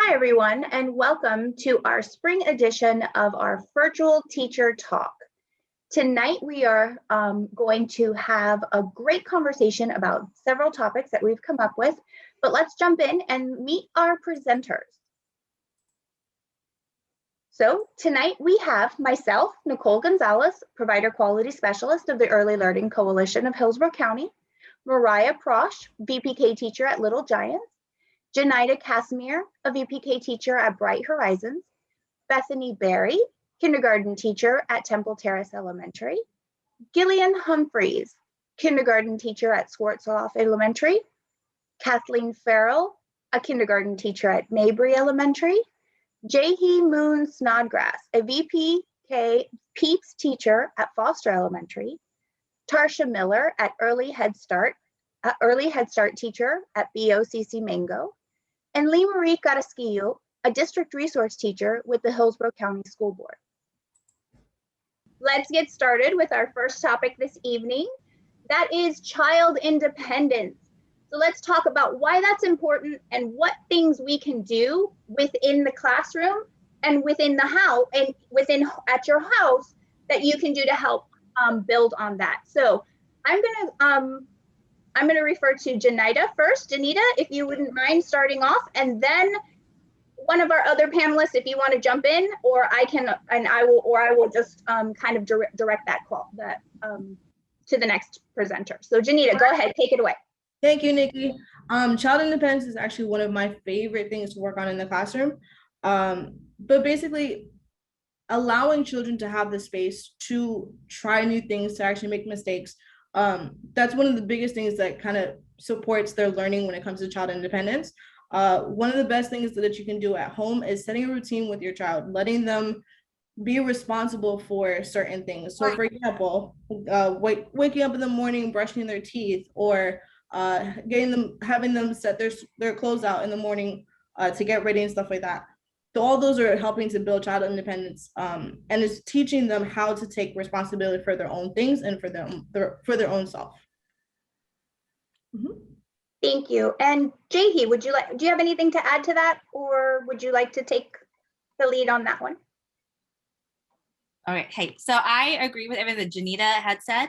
Hi, everyone, and welcome to our spring edition of our virtual teacher talk. Tonight, we are going to have a great conversation about several topics that we've come up with, but let's jump in and meet our presenters. So tonight we have myself, Nicole Gonzalez, Provider Quality Specialist of the Early Learning Coalition of Hillsborough County, Mariah Prosh, VPK teacher at Little Giants, Janida Casimir, a VPK teacher at Bright Horizons, Bethany Berry, kindergarten teacher at Temple Terrace Elementary, Gillian Humphreys, kindergarten teacher at Swartzloff Elementary, Kathleen Farrell, a kindergarten teacher at Mabry Elementary, Jaehee Moon Snodgrass, a VPK PEEPS teacher at Foster Elementary, Tarsha Miller at Early Head Start teacher at BOCC Mango, and Lee Marie Carrasquillo, a district resource teacher with the Hillsborough County School Board. Let's get started with our first topic this evening. That is child independence. So let's talk about why that's important and what things we can do within the classroom and within the house and at your house that you can do to help build on that. So I'm gonna refer to Janida first. Janida, if you wouldn't mind starting off, and then one of our other panelists, if you want to jump in, or I will just kind of direct that call to the next presenter. So Janida, go ahead, take it away. Thank you, Nikki. Child independence is actually one of my favorite things to work on in the classroom. But basically, allowing children to have the space to try new things, to actually make mistakes, that's one of the biggest things that kind of supports their learning when it comes to child independence. One of the best things that you can do at home is setting a routine with your child, letting them be responsible for certain things. So for example, waking up in the morning, brushing their teeth, or having them set their clothes out in the morning to get ready and stuff like that. So all those are helping to build child independence, and it's teaching them how to take responsibility for their own things and for their own self. Mm-hmm. Thank you. And Jaehee, do you have anything to add to that, or would you like to take the lead on that one? All right. Hey, so I agree with everything that Janida had said.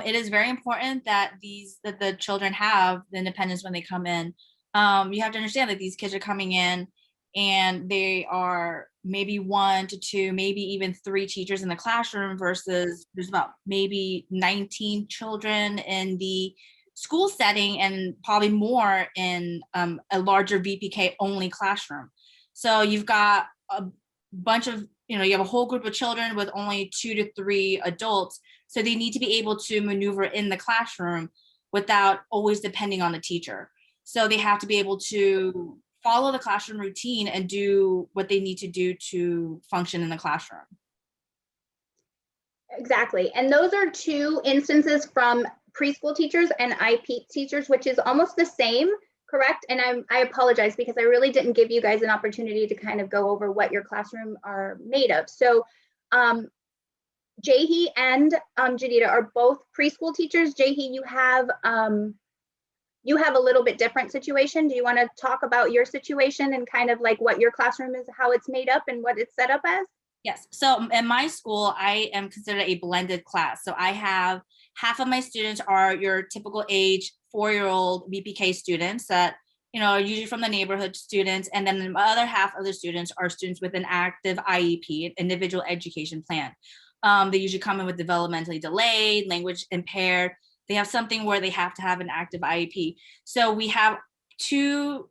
It is very important that the children have the independence when they come in. You have to understand that these kids are coming in and they are maybe 1 to 2, maybe even 3 teachers in the classroom versus there's about maybe 19 children in the school setting and probably more in a larger VPK only classroom. So you've got a bunch of, you have a whole group of children with only 2 to 3 adults. So they need to be able to maneuver in the classroom without always depending on the teacher. So they have to be able to follow the classroom routine and do what they need to do to function in the classroom. Exactly. And those are 2 instances from preschool teachers and IEP teachers, which is almost the same, correct? And I apologize because I really didn't give you guys an opportunity to kind of go over what your classroom are made of. So Jaehee and Janida are both preschool teachers. Jaehee, you have a little bit different situation. Do you want to talk about your situation and kind of like what your classroom is, how it's made up and what it's set up as? Yes. So in my school, I am considered a blended class. So I have half of my students are your typical age 4-year-old VPK students that, usually from the neighborhood students. And then the other half of the students are students with an active IEP, an individual education plan. They usually come in with developmentally delayed, language impaired. They have something where they have to have an active IEP. So we have 2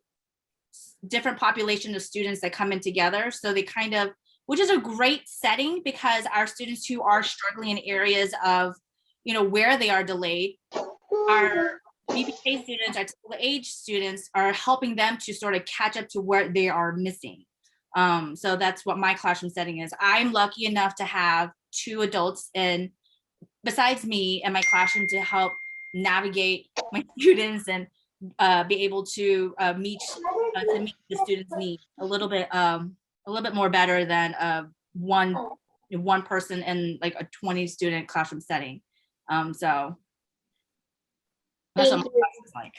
different populations of students that come in together. So they kind of, which is a great setting because our students who are struggling in areas of, where they are delayed, our VPK students, our typical age students are helping them to sort of catch up to where they are missing. So that's what my classroom setting is. I'm lucky enough to have 2 adults besides me in my classroom to help navigate my students and be able to meet the students' needs a little bit more better than one person in like a 20 student classroom setting. So that's what my class is like.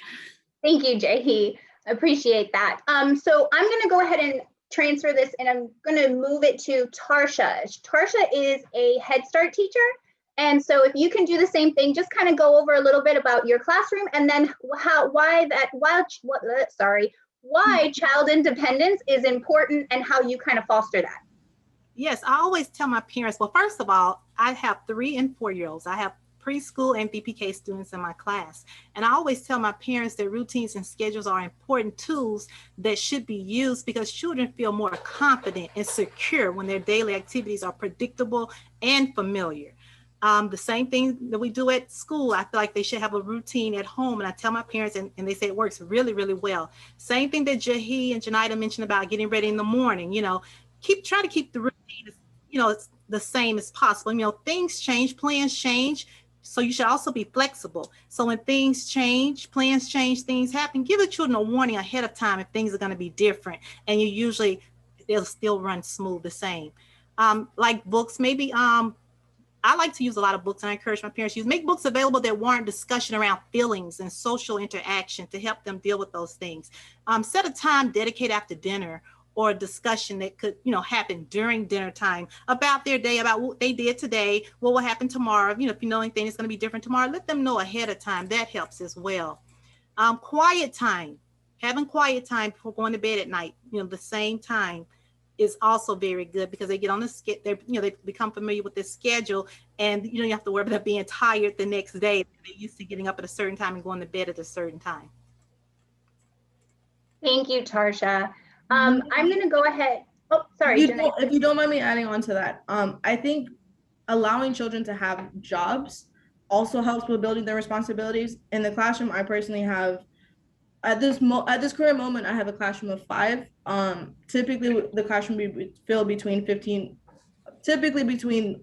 Thank you, Jaehee. I appreciate that. So I'm going to go ahead and transfer this, and I'm going to move it to Tarsha. Tarsha is a Head Start teacher. And so if you can do the same thing, just kind of go over a little bit about your classroom and then why child independence is important and how you kind of foster that. Yes, I always tell my parents, well, first of all, I have 3 and 4-year-olds. I have preschool and VPK students in my class. And I always tell my parents that routines and schedules are important tools that should be used because children feel more confident and secure when their daily activities are predictable and familiar. The same thing that we do at school, I feel like they should have a routine at home. And I tell my parents, and they say it works really, really well. Same thing that Jahi and Janita mentioned about getting ready in the morning, try to keep the routine, the same as possible. Things change, plans change. So you should also be flexible. So when things change, plans change, things happen, give the children a warning ahead of time if things are going to be different. And they'll still run smooth the same. Like books, maybe, I like to use a lot of books, and I encourage my parents to make books available that warrant discussion around feelings and social interaction to help them deal with those things. Set a time dedicated after dinner or a discussion that could, happen during dinner time about their day, about what they did today, what will happen tomorrow. If you know anything that's going to be different tomorrow, let them know ahead of time. That helps as well. Quiet time, having quiet time before going to bed at night, the same time is also very good because they get on the schedule, they become familiar with this schedule, and you have to worry about being tired the next day. They're used to getting up at a certain time and going to bed at a certain time. Thank you, Tarsha. I'm going to go ahead. Oh, sorry. If you don't mind me adding on to that, I think allowing children to have jobs also helps with building their responsibilities. In the classroom, I personally have, at this current moment, I have a classroom of 5. Typically, the classroom be filled between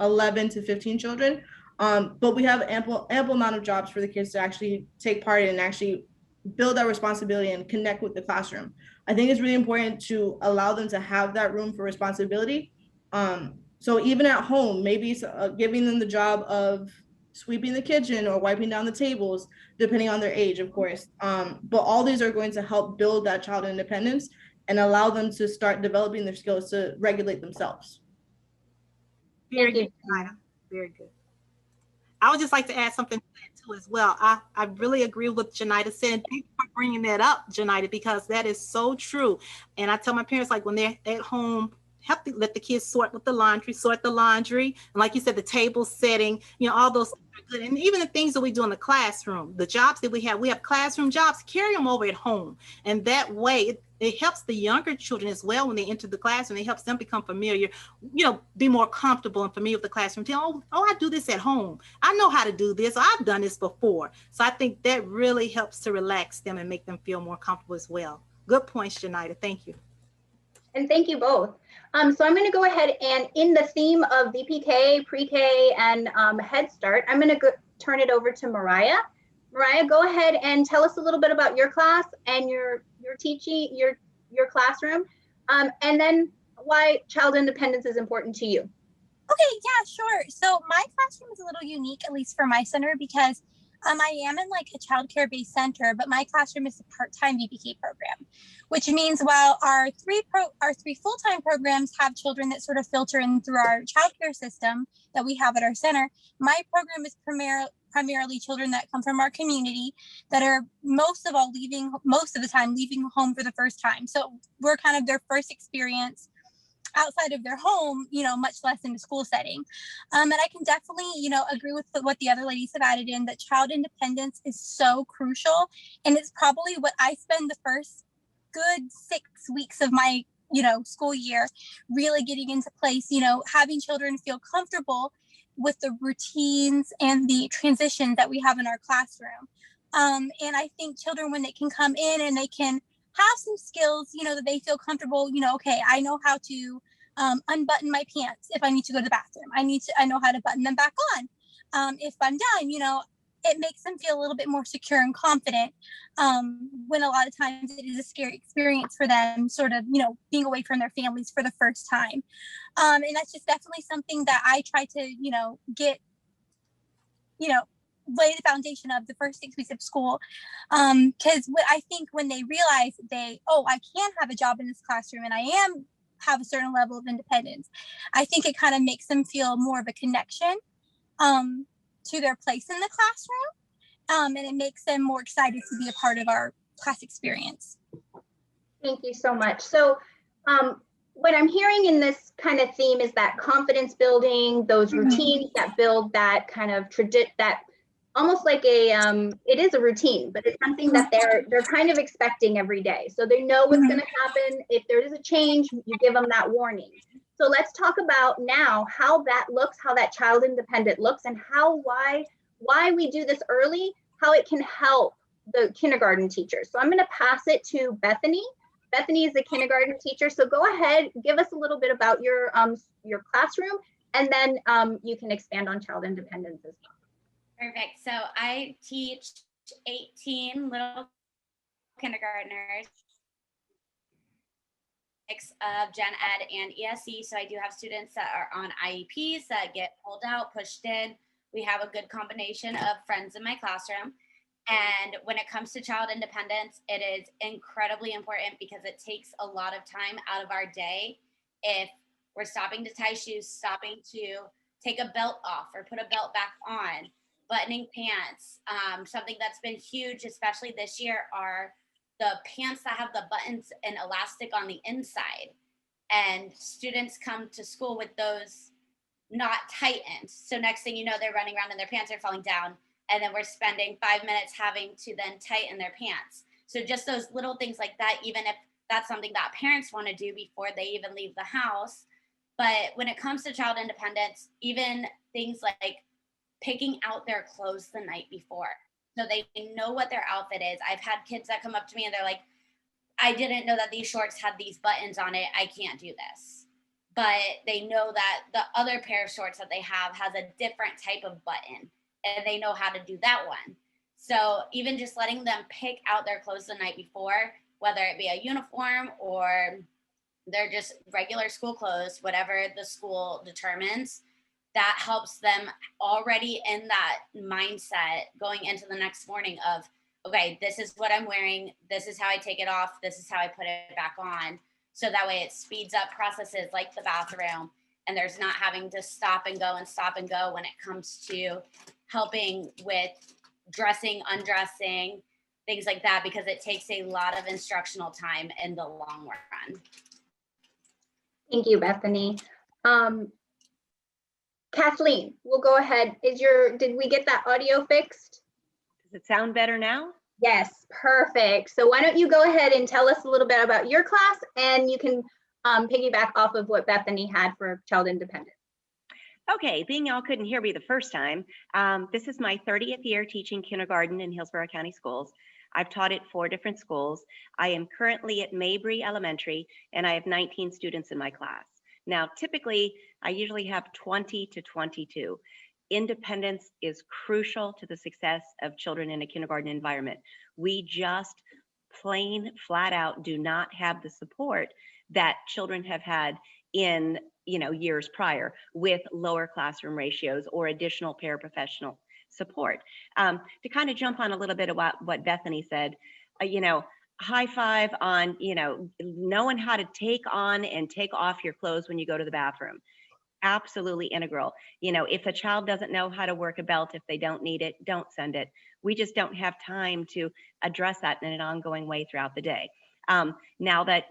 11 to 15 children. But we have ample amount of jobs for the kids to actually take part in and actually build that responsibility and connect with the classroom. I think it's really important to allow them to have that room for responsibility. So even at home, maybe giving them the job of sweeping the kitchen or wiping down the tables, depending on their age, of course. But all these are going to help build that child independence and allow them to start developing their skills to regulate themselves. Very good, Janita. Very good. I would just like to add something to that too as well. I really agree with what Janita said. And thank you for bringing that up, Janita, because that is so true. And I tell my parents, like when they're at home, help to let the kids sort the laundry. And like you said, the table setting, all those things are good. And even the things that we do in the classroom, the jobs that we have classroom jobs, carry them over at home. And that way it helps the younger children as well when they enter the classroom. It helps them become familiar, be more comfortable and familiar with the classroom. Oh, I do this at home. I know how to do this. I've done this before. So I think that really helps to relax them and make them feel more comfortable as well. Good points, Janita. Thank you. And thank you both. So I'm going to go ahead and in the theme of VPK, pre-K, and Head Start, I'm going to turn it over to Mariah. Mariah, go ahead and tell us a little bit about your class and your teaching, your classroom, and then why child independence is important to you. Okay, yeah, sure. So my classroom is a little unique, at least for my center, because I am in like a childcare-based center, but my classroom is a part-time VPK program, which means while our three full-time programs have children that sort of filter in through our childcare system that we have at our center, my program is primarily children that come from our community that are most of the time leaving home for the first time. So we're kind of their first experience outside of their home, much less in the school setting. And I can definitely, agree with what the other ladies have added in, that child independence is so crucial. And it's probably what I spend the first good 6 weeks of my, school year really getting into place, having children feel comfortable with the routines and the transitions that we have in our classroom. And I think children, when they can come in and they can have some skills, that they feel comfortable, okay, I know how to unbutton my pants if I need to go to the bathroom. I know how to button them back on. If I'm done, it makes them feel a little bit more secure and confident, when a lot of times it is a scary experience for them, sort of, being away from their families for the first time. And that's just definitely something that I try to, get, lay the foundation of the first 6 weeks of school. Because what I think when they realize I can have a job in this classroom and I have a certain level of independence, I think it kind of makes them feel more of a connection to their place in the classroom. And it makes them more excited to be a part of our class experience. Thank you so much. So what I'm hearing in this kind of theme is that confidence building, those routines that build that kind of that almost like it is a routine, but it's something that they're kind of expecting every day. So they know what's going to happen. If there is a change, you give them that warning. So let's talk about now how that looks, how that child independent looks, and why we do this early, how it can help the kindergarten teachers. So I'm going to pass it to Bethany. Bethany is a kindergarten teacher. So go ahead, give us a little bit about your classroom, and then you can expand on child independence as well. Perfect. So I teach 18 little kindergartners, mix of gen ed and ESE. So I do have students that are on IEPs that get pulled out, pushed in. We have a good combination of friends in my classroom. And when it comes to child independence, it is incredibly important because it takes a lot of time out of our day. If we're stopping to tie shoes, stopping to take a belt off or put a belt back on, buttoning pants. Something that's been huge, especially this year, are the pants that have the buttons and elastic on the inside. And students come to school with those not tightened. So next thing you know, they're running around and their pants are falling down. And then we're spending 5 minutes having to then tighten their pants. So just those little things like that, even if that's something that parents want to do before they even leave the house. But when it comes to child independence, even things like picking out their clothes the night before, so they know what their outfit is. I've had kids that come up to me and they're like, I didn't know that these shorts had these buttons on it. I can't do this. But they know that the other pair of shorts that they have has a different type of button, and they know how to do that one. So even just letting them pick out their clothes the night before, whether it be a uniform or they're just regular school clothes, whatever the school determines, that helps them already in that mindset going into the next morning of, okay, this is what I'm wearing. This is how I take it off. This is how I put it back on. So that way it speeds up processes like the bathroom, and there's not having to stop and go when it comes to helping with dressing, undressing, things like that, because it takes a lot of instructional time in the long run. Thank you, Bethany. Kathleen, we'll go ahead. Did we get that audio fixed? Does it sound better now? Yes, perfect. So why don't you go ahead and tell us a little bit about your class, and you can piggyback off of what Bethany had for child independence. Okay, being y'all couldn't hear me the first time, this is my 30th year teaching kindergarten in Hillsborough County Schools. I've taught at 4 different schools. I am currently at Mabry Elementary, and I have 19 students in my class. Now, typically, I usually have 20 to 22. Independence is crucial to the success of children in a kindergarten environment. We just plain flat out do not have the support that children have had in years prior with lower classroom ratios or additional paraprofessional support. To kind of jump on a little bit about what Bethany said, high five on knowing how to take on and take off your clothes when you go to the bathroom. Absolutely integral. If a child doesn't know how to work a belt, if they don't need it, don't send it. We just don't have time to address that in an ongoing way throughout the day. Now that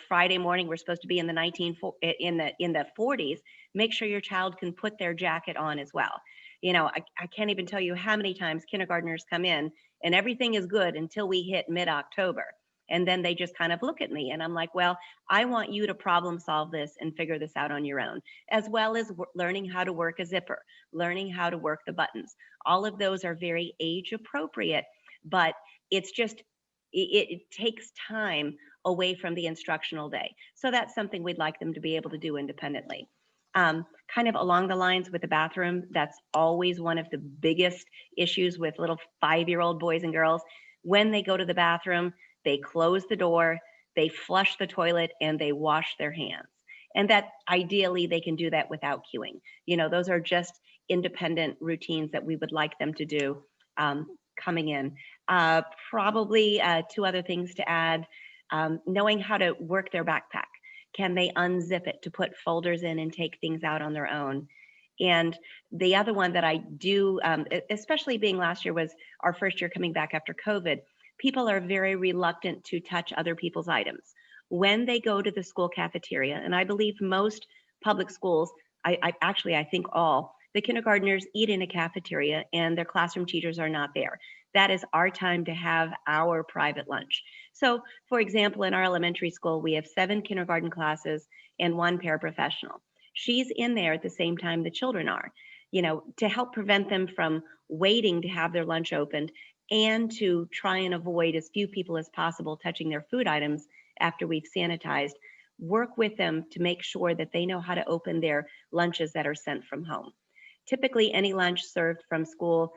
Friday morning we're supposed to be in the 40s, make sure your child can put their jacket on as well. I can't even tell you how many times kindergartners come in and everything is good until we hit mid-October. And then they just kind of look at me and I'm like, well, I want you to problem solve this and figure this out on your own, as well as learning how to work a zipper, learning how to work the buttons. All of those are very age appropriate, but it's just, it takes time away from the instructional day. So that's something we'd like them to be able to do independently. Kind of along the lines with the bathroom, that's always one of the biggest issues with little 5-year-old boys and girls. When they go to the bathroom, they close the door, they flush the toilet, and they wash their hands. And that ideally they can do that without queuing. Those are just independent routines that we would like them to do coming in. Probably two other things to add. Knowing how to work their backpack. Can they unzip it to put folders in and take things out on their own? And the other one that I do, especially being last year was our first year coming back after COVID, people are very reluctant to touch other people's items. When they go to the school cafeteria, and I believe most public schools, I think all, the kindergartners eat in a cafeteria and their classroom teachers are not there. That is our time to have our private lunch. So, for example, in our elementary school, we have 7 kindergarten classes and 1 paraprofessional. She's in there at the same time the children are, to help prevent them from waiting to have their lunch opened and to try and avoid as few people as possible touching their food items after we've sanitized. Work with them to make sure that they know how to open their lunches that are sent from home. Typically, any lunch served from school,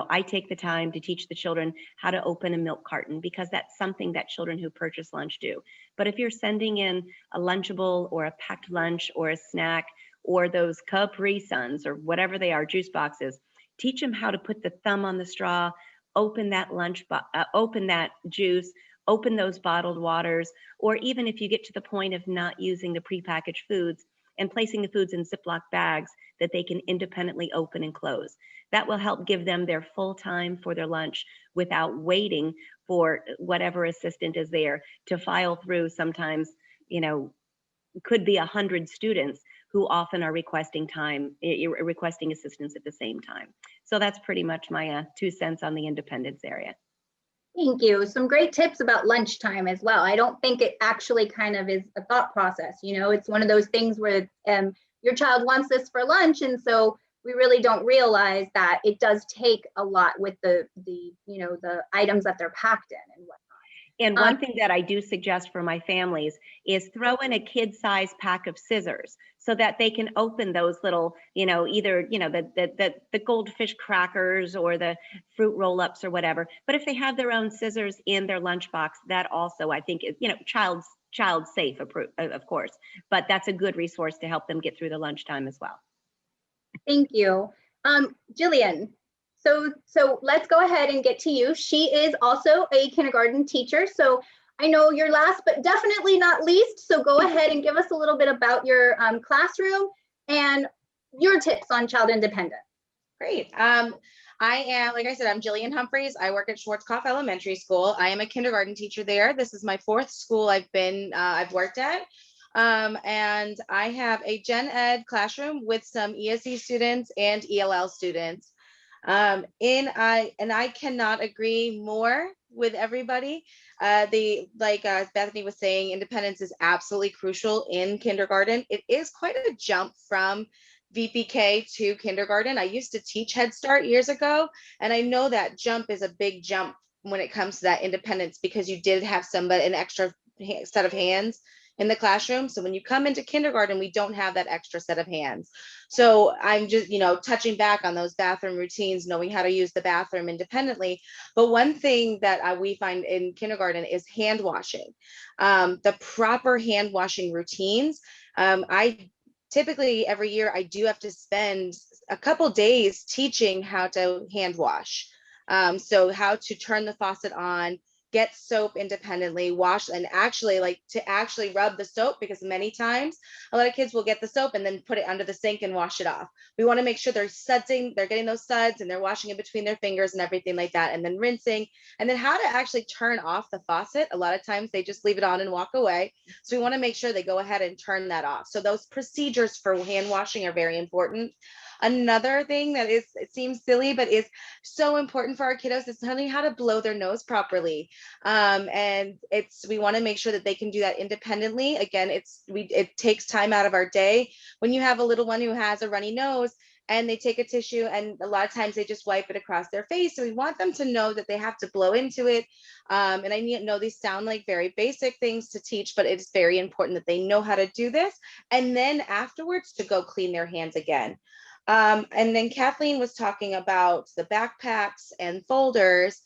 I take the time to teach the children how to open a milk carton because that's something that children who purchase lunch do. But if you're sending in a Lunchable or a packed lunch or a snack or those Capri Suns or whatever they are, juice boxes, teach them how to put the thumb on the straw, open that open that juice, open those bottled waters, or even if you get to the point of not using the prepackaged foods and placing the foods in Ziploc bags that they can independently open and close. That will help give them their full time for their lunch without waiting for whatever assistant is there to file through. Sometimes, could be 100 students who often are requesting assistance at the same time. So that's pretty much my 2 cents on the independence area. Thank you. Some great tips about lunchtime as well. I don't think it actually kind of is a thought process. It's one of those things where your child wants this for lunch. And so we really don't realize that it does take a lot with the items that they're packed in and whatnot. And one thing that I do suggest for my families is throw in a kid-sized pack of scissors so that they can open those little, either, the goldfish crackers or the fruit roll-ups or whatever. But if they have their own scissors in their lunchbox, that also, I think, is, child safe, of course. But that's a good resource to help them get through the lunchtime as well. Thank you. Jillian. So let's go ahead and get to you. She is also a kindergarten teacher. So I know you're last, but definitely not least. So go ahead and give us a little bit about your classroom and your tips on child independence. Great. I am, like I said, I'm Jillian Humphreys. I work at Schwarzkopf Elementary School. I am a kindergarten teacher there. This is my 4th school I've worked at. And I have a gen ed classroom with some ESE students and ELL students. And I cannot agree more with everybody. Bethany was saying, independence is absolutely crucial in kindergarten. It is quite a jump from VPK to kindergarten. I used to teach Head Start years ago, and I know that jump is a big jump when it comes to that independence because you did have an extra set of hands in the classroom. So when you come into kindergarten, we don't have that extra set of hands. So I'm just, touching back on those bathroom routines, knowing how to use the bathroom independently. But one thing that we find in kindergarten is hand washing, the proper hand washing routines. I typically every year I do have to spend a couple days teaching how to hand wash. So how to turn the faucet on, get soap independently, wash, and actually rub the soap, because many times a lot of kids will get the soap and then put it under the sink and wash it off. We want to make sure they're getting those suds and they're washing in between their fingers and everything like that, and then rinsing, and then how to actually turn off the faucet. A lot of times they just leave it on and walk away. So we want to make sure they go ahead and turn that off. So those procedures for hand washing are very important. Another thing that it seems silly, but is so important for our kiddos is learning how to blow their nose properly. And we want to make sure that they can do that independently. Again, it takes time out of our day. When you have a little one who has a runny nose and they take a tissue and a lot of times they just wipe it across their face. So we want them to know that they have to blow into it. And I know these sound like very basic things to teach, but it's very important that they know how to do this. And then afterwards to go clean their hands again. And then Kathleen was talking about the backpacks and folders.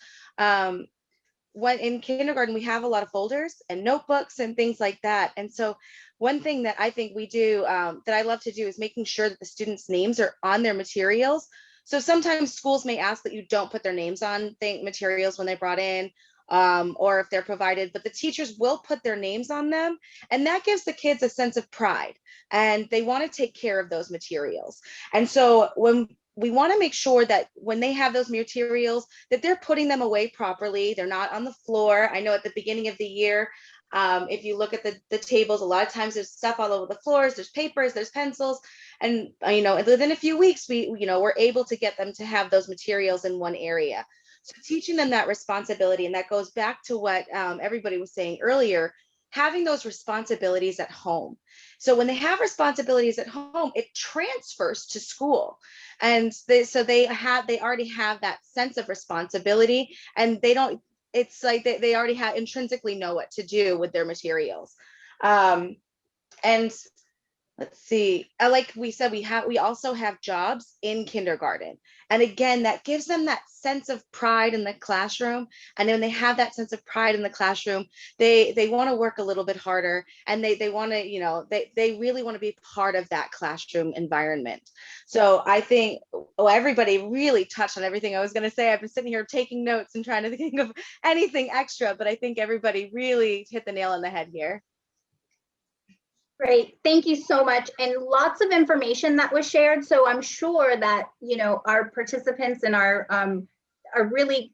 when in kindergarten, we have a lot of folders and notebooks and things like that. And so one thing that I think we do that I love to do is making sure that the students' names are on their materials. So sometimes schools may ask that you don't put their names on materials when they brought in, or if they're provided, but the teachers will put their names on them. And that gives the kids a sense of pride, and they want to take care of those materials. And so when we want to make sure that when they have those materials, that they're putting them away properly. They're not on the floor. I know at the beginning of the year, if you look at the tables, a lot of times there's stuff all over the floors, there's papers, there's pencils. And, within a few weeks, we're able to get them to have those materials in one area. So teaching them that responsibility, and that goes back to what everybody was saying earlier, having those responsibilities at home. So when they have responsibilities at home, it transfers to school. And they already have that sense of responsibility, and it's like they already intrinsically know what to do with their materials. And let's see, like we said, we also have jobs in kindergarten. And again, that gives them that sense of pride in the classroom. And when they have that sense of pride in the classroom, they want to work a little bit harder, and they want to, they really want to be part of that classroom environment. So I think, everybody really touched on everything I was going to say. I've been sitting here taking notes and trying to think of anything extra, but I think everybody really hit the nail on the head here. Great, thank you so much, and lots of information that was shared. So I'm sure that our participants and are really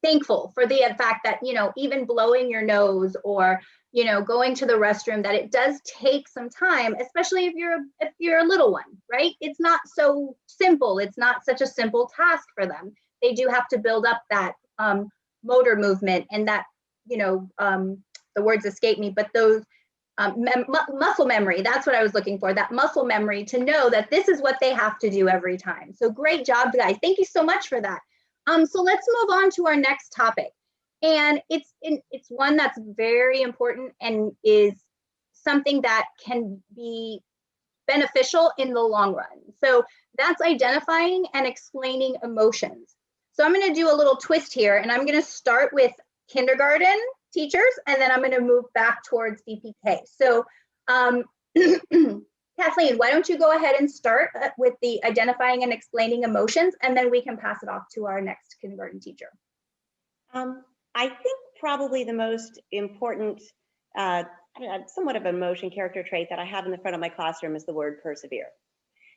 thankful for the fact that even blowing your nose or going to the restroom, that it does take some time, especially if you're a little one, right? It's not so simple. It's not such a simple task for them. They do have to build up that motor movement and that the words escape me, but those. Muscle memory, that's what I was looking for, that muscle memory to know that this is what they have to do every time. So great job, guys. Thank you so much for that. So let's move on to our next topic. And it's one that's very important and is something that can be beneficial in the long run. So that's identifying and explaining emotions. So I'm going to do a little twist here, and I'm going to start with kindergarten teachers, and then I'm going to move back towards VPK. So Kathleen, why don't you go ahead and start with the identifying and explaining emotions, and then we can pass it off to our next kindergarten teacher. I think probably the most important, somewhat of an emotion character trait that I have in the front of my classroom is the word persevere.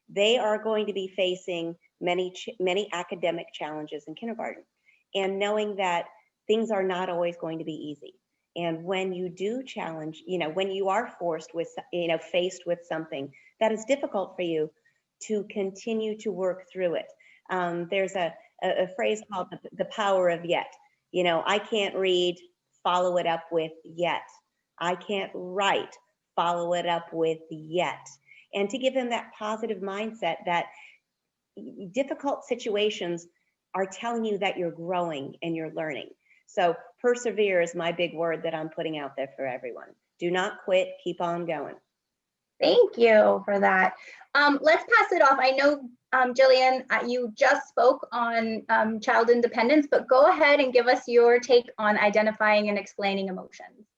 They are going to be facing many academic challenges in kindergarten, and knowing that things are not always going to be easy. And when you do challenge, when you are faced with something that is difficult for you, to continue to work through it. There's a phrase called the power of yet. I can't read, follow it up with yet. I can't write, follow it up with yet. And to give them that positive mindset that difficult situations are telling you that you're growing and you're learning. So persevere is my big word that I'm putting out there for everyone. Do not quit, keep on going. Thank you for that. Let's pass it off. I know, Jillian, you just spoke on child independence, but go ahead and give us your take on identifying and explaining emotions.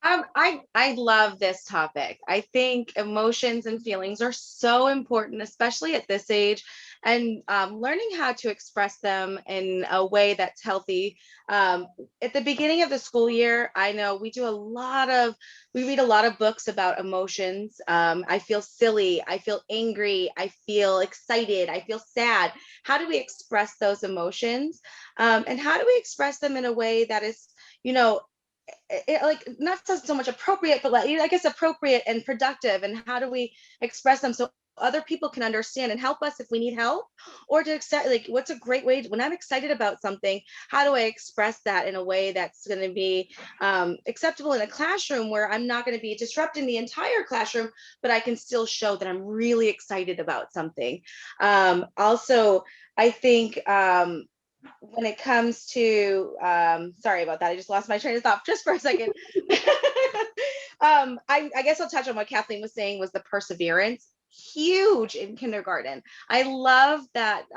I love this topic. I think emotions and feelings are so important, especially at this age, and learning how to express them in a way that's healthy. At the beginning of the school year, I know we read a lot of books about emotions. I feel silly, I feel angry, I feel excited, I feel sad. How do we express those emotions? And how do we express them in a way that is, not so much appropriate, but I guess appropriate and productive? And how do we express them so other people can understand and help us if we need help? Or to accept, what's a great way when I'm excited about something, how do I express that in a way that's going to be acceptable in a classroom where I'm not going to be disrupting the entire classroom, but I can still show that I'm really excited about something. Also, I think when it comes to, sorry about that, I just lost my train of thought just for a second. I guess I'll touch on what Kathleen was saying, was the perseverance. Huge in kindergarten. I love that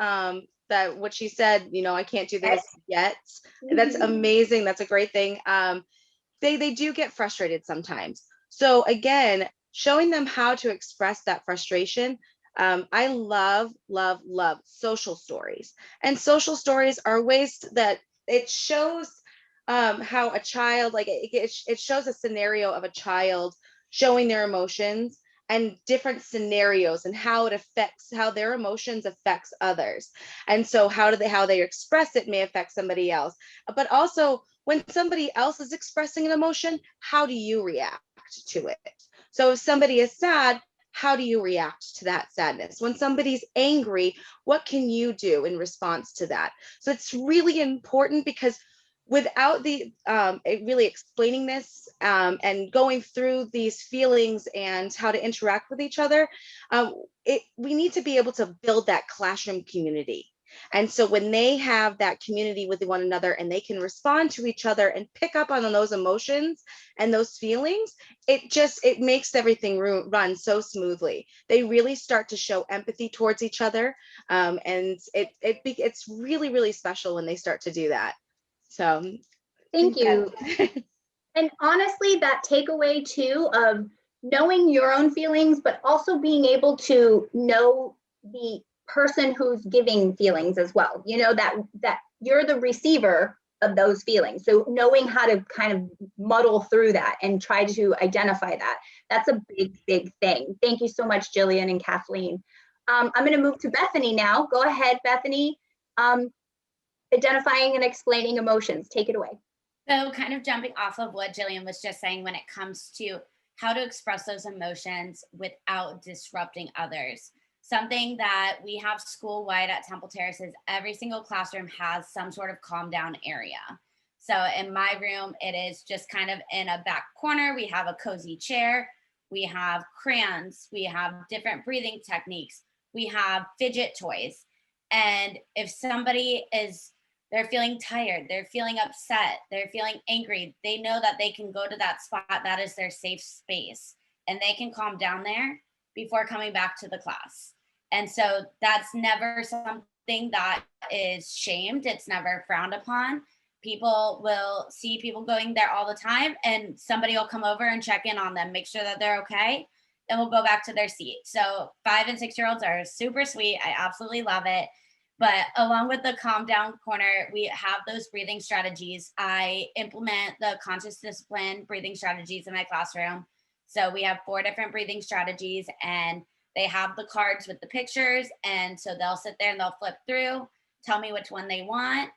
that what she said, I can't do this yet. That's amazing. That's a great thing. They do get frustrated sometimes. So again, showing them how to express that frustration. I love social stories, and social stories are ways that it shows how a child, like it shows a scenario of a child showing their emotions and different scenarios and how it affects, how their emotions affects others. And so how they express it may affect somebody else. But also when somebody else is expressing an emotion, how do you react to it? So if somebody is sad, how do you react to that sadness? When somebody's angry, what can you do in response to that? So it's really important, because without the really explaining this and going through these feelings and how to interact with each other, we need to be able to build that classroom community. And so when they have that community with one another and they can respond to each other and pick up on those emotions and those feelings, it makes everything run so smoothly. They really start to show empathy towards each other, and it's really, really special when they start to do that. So Thank you. And honestly, that takeaway too of knowing your own feelings, but also being able to know the person who's giving feelings as well. That you're the receiver of those feelings. So knowing how to kind of muddle through that and try to identify that, that's a big, big thing. Thank you so much, Jillian and Kathleen. I'm going to move to Bethany now. Go ahead, Bethany. Identifying and explaining emotions. Take it away. So kind of jumping off of what Jillian was just saying when it comes to how to express those emotions without disrupting others. Something that we have school-wide at Temple Terrace is every single classroom has some sort of calm down area. So in my room, it is just kind of in a back corner. We have a cozy chair. We have crayons. We have different breathing techniques. We have fidget toys. And if somebody they're feeling tired, they're feeling upset, they're feeling angry, they know that they can go to that spot. That is their safe space, and they can calm down there before coming back to the class. And so that's never something that is shamed. It's never frowned upon. People will see people going there all the time, and somebody will come over and check in on them, make sure that they're okay. Then we'll go back to their seat. So 5 and 6 year olds are super sweet. I absolutely love it. But along with the calm down corner, we have those breathing strategies. I implement the conscious discipline breathing strategies in my classroom. So we have 4 different breathing strategies, and they have the cards with the pictures. And so they'll sit there and they'll flip through, tell me which one they want,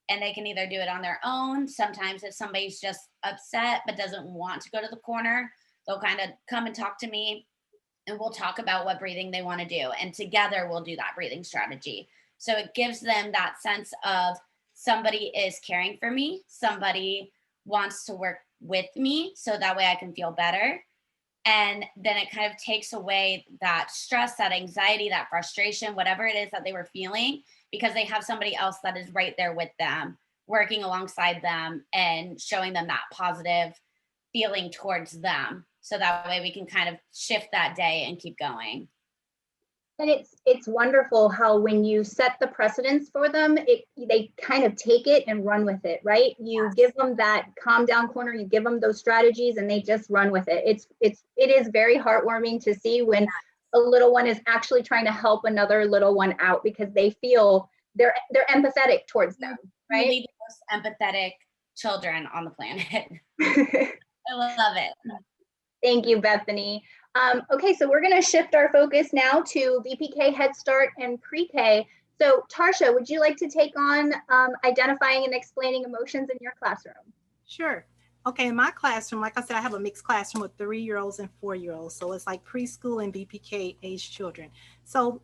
and they can either do it on their own. Sometimes if somebody's just upset but doesn't want to go to the corner, they'll kind of come and talk to me, and we'll talk about what breathing they want to do. And together we'll do that breathing strategy. So it gives them that sense of somebody is caring for me, somebody wants to work with me, so that way I can feel better. And then it kind of takes away that stress, that anxiety, that frustration, whatever it is that they were feeling, because they have somebody else that is right there with them, working alongside them and showing them that positive feeling towards them. So that way we can kind of shift that day and keep going. And it's wonderful how when you set the precedence for them, they kind of take it and run with it, right? You give them that calm down corner, you give them those strategies, and they just run with it. It is very heartwarming to see when a little one is actually trying to help another little one out, because they feel they're empathetic towards them, right? Really the most empathetic children on the planet. I love it. Thank you, Bethany. Okay, so we're going to shift our focus now to VPK, Head Start, and Pre-K. So Tarsha, would you like to take on identifying and explaining emotions in your classroom? Sure. Okay, in my classroom, like I said, I have a mixed classroom with 3-year-olds and 4-year-olds. So it's like preschool and VPK age children. So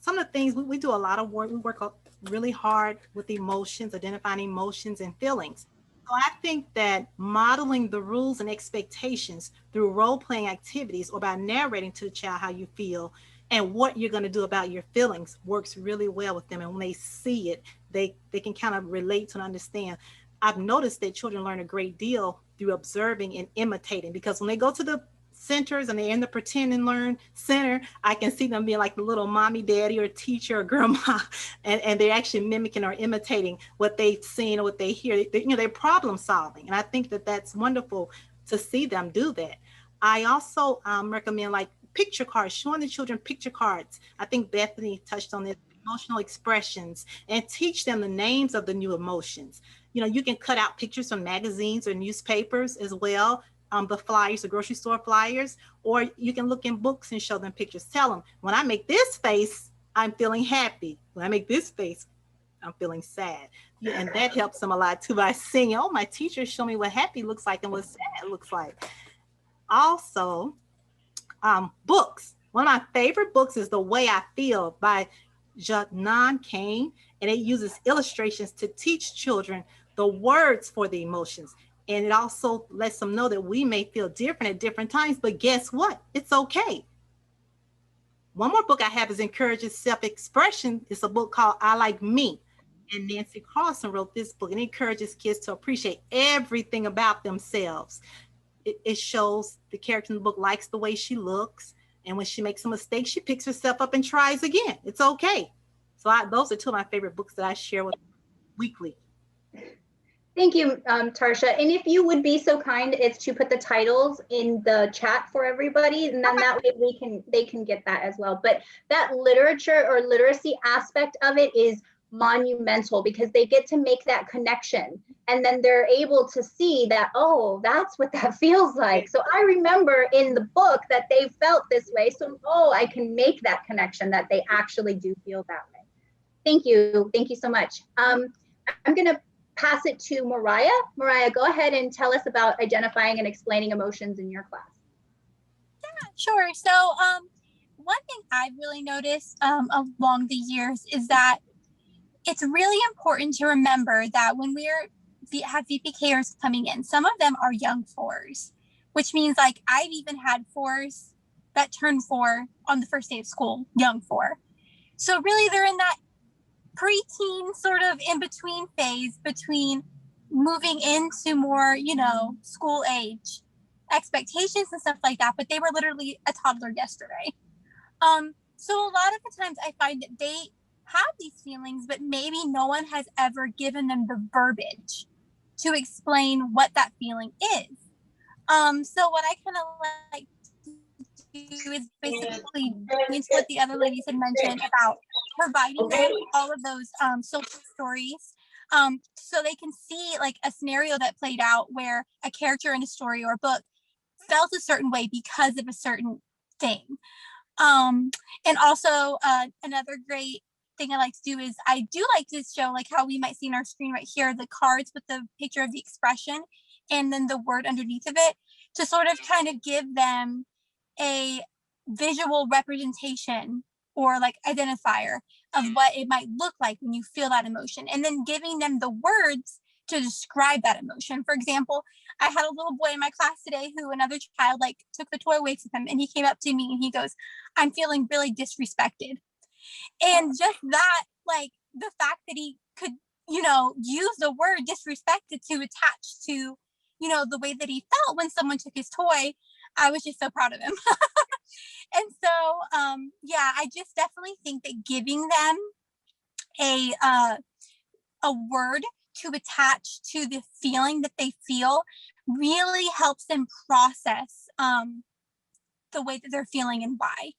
some of the things, we do a lot of work. We work really hard with emotions, identifying emotions and feelings. So I think that modeling the rules and expectations through role-playing activities, or by narrating to the child how you feel and what you're going to do about your feelings, works really well with them. And when they see it, they can kind of relate to and understand. I've noticed that children learn a great deal through observing and imitating, because when they go to the centers and they're in the pretend and learn center, I can see them being like the little mommy, daddy, or teacher or grandma, and they're actually mimicking or imitating what they've seen or what they hear. They're problem solving. And I think that that's wonderful to see them do that. I also recommend like picture cards, showing the children picture cards. I think Bethany touched on this, emotional expressions, and teach them the names of the new emotions. You can cut out pictures from magazines or newspapers as well, the flyers, the grocery store flyers, or you can look in books and show them pictures. Tell them, when I make this face, I'm feeling happy. When I make this face, I'm feeling sad. And that helps them a lot too, by seeing, oh, my teacher showed me what happy looks like and what sad looks like. Also, books. One of my favorite books is The Way I Feel by Jacques Kane, and it uses illustrations to teach children the words for the emotions. And it also lets them know that we may feel different at different times, but guess what? It's okay. One more book I have is Encourages Self-Expression. It's a book called I Like Me. And Nancy Carlson wrote this book, and it encourages kids to appreciate everything about themselves. It shows the character in the book likes the way she looks. And when she makes a mistake, she picks herself up and tries again. It's okay. So those are two of my favorite books that I share with weekly. Thank you, Tarsha. And if you would be so kind as to put the titles in the chat for everybody, and then that way they can get that as well. But that literature or literacy aspect of it is monumental, because they get to make that connection, and then they're able to see that, oh, that's what that feels like. So I remember in the book that they felt this way, so I can make that connection that they actually do feel that way. Thank you so much. I'm gonna pass it to Mariah. Mariah, go ahead and tell us about identifying and explaining emotions in your class. Yeah, sure. So one thing I've really noticed along the years is that it's really important to remember that when we have VPKers coming in, some of them are young fours, which means like I've even had fours that turn 4 on the first day of school, young 4. So really they're in that preteen sort of in between phase between moving into more, school age expectations and stuff like that. But they were literally a toddler yesterday. So a lot of the times I find that they have these feelings, but maybe no one has ever given them the verbiage to explain what that feeling is. So what I kind of like to do is basically into what the other ladies had mentioned about providing them all of those social stories, so they can see like a scenario that played out where a character in a story or a book felt a certain way because of a certain thing. And also another great thing I like to do is I do like to show, like how we might see on our screen right here, the cards with the picture of the expression and then the word underneath of it, to sort of kind of give them a visual representation or like identifier of what it might look like when you feel that emotion, and then giving them the words to describe that emotion. For example, I had a little boy in my class today who another child like took the toy away from him, and he came up to me and he goes, "I'm feeling really disrespected." And just that, like the fact that he could, use the word disrespected to attach to, the way that he felt when someone took his toy, I was just so proud of him. And so, I just definitely think that giving them a word to attach to the feeling that they feel really helps them process the way that they're feeling and why.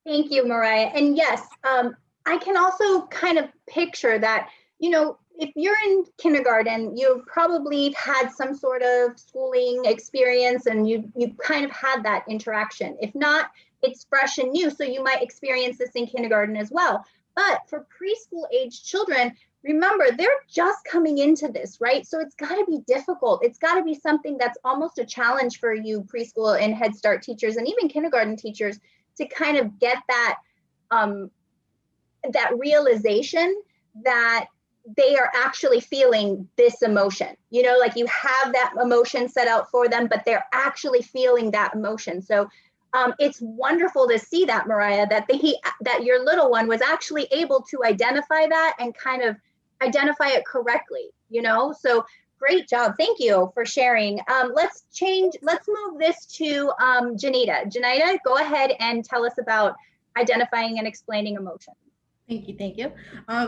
Thank you, Mariah. And yes, I can also kind of picture that, if you're in kindergarten, you've probably had some sort of schooling experience and you kind of had that interaction. If not, it's fresh and new, so you might experience this in kindergarten as well. But for preschool age children, remember, they're just coming into this, right? So it's got to be difficult. It's got to be something that's almost a challenge for you preschool and Head Start teachers and even kindergarten teachers to kind of get that that realization that they are actually feeling this emotion. Like you have that emotion set out for them, but they're actually feeling that emotion. So it's wonderful to see that, Mariah, that your little one was actually able to identify that and kind of identify it correctly, So Great job. Thank you for sharing. Let's move this to Janita. Janita, go ahead and tell us about identifying and explaining emotions. Thank you, thank you.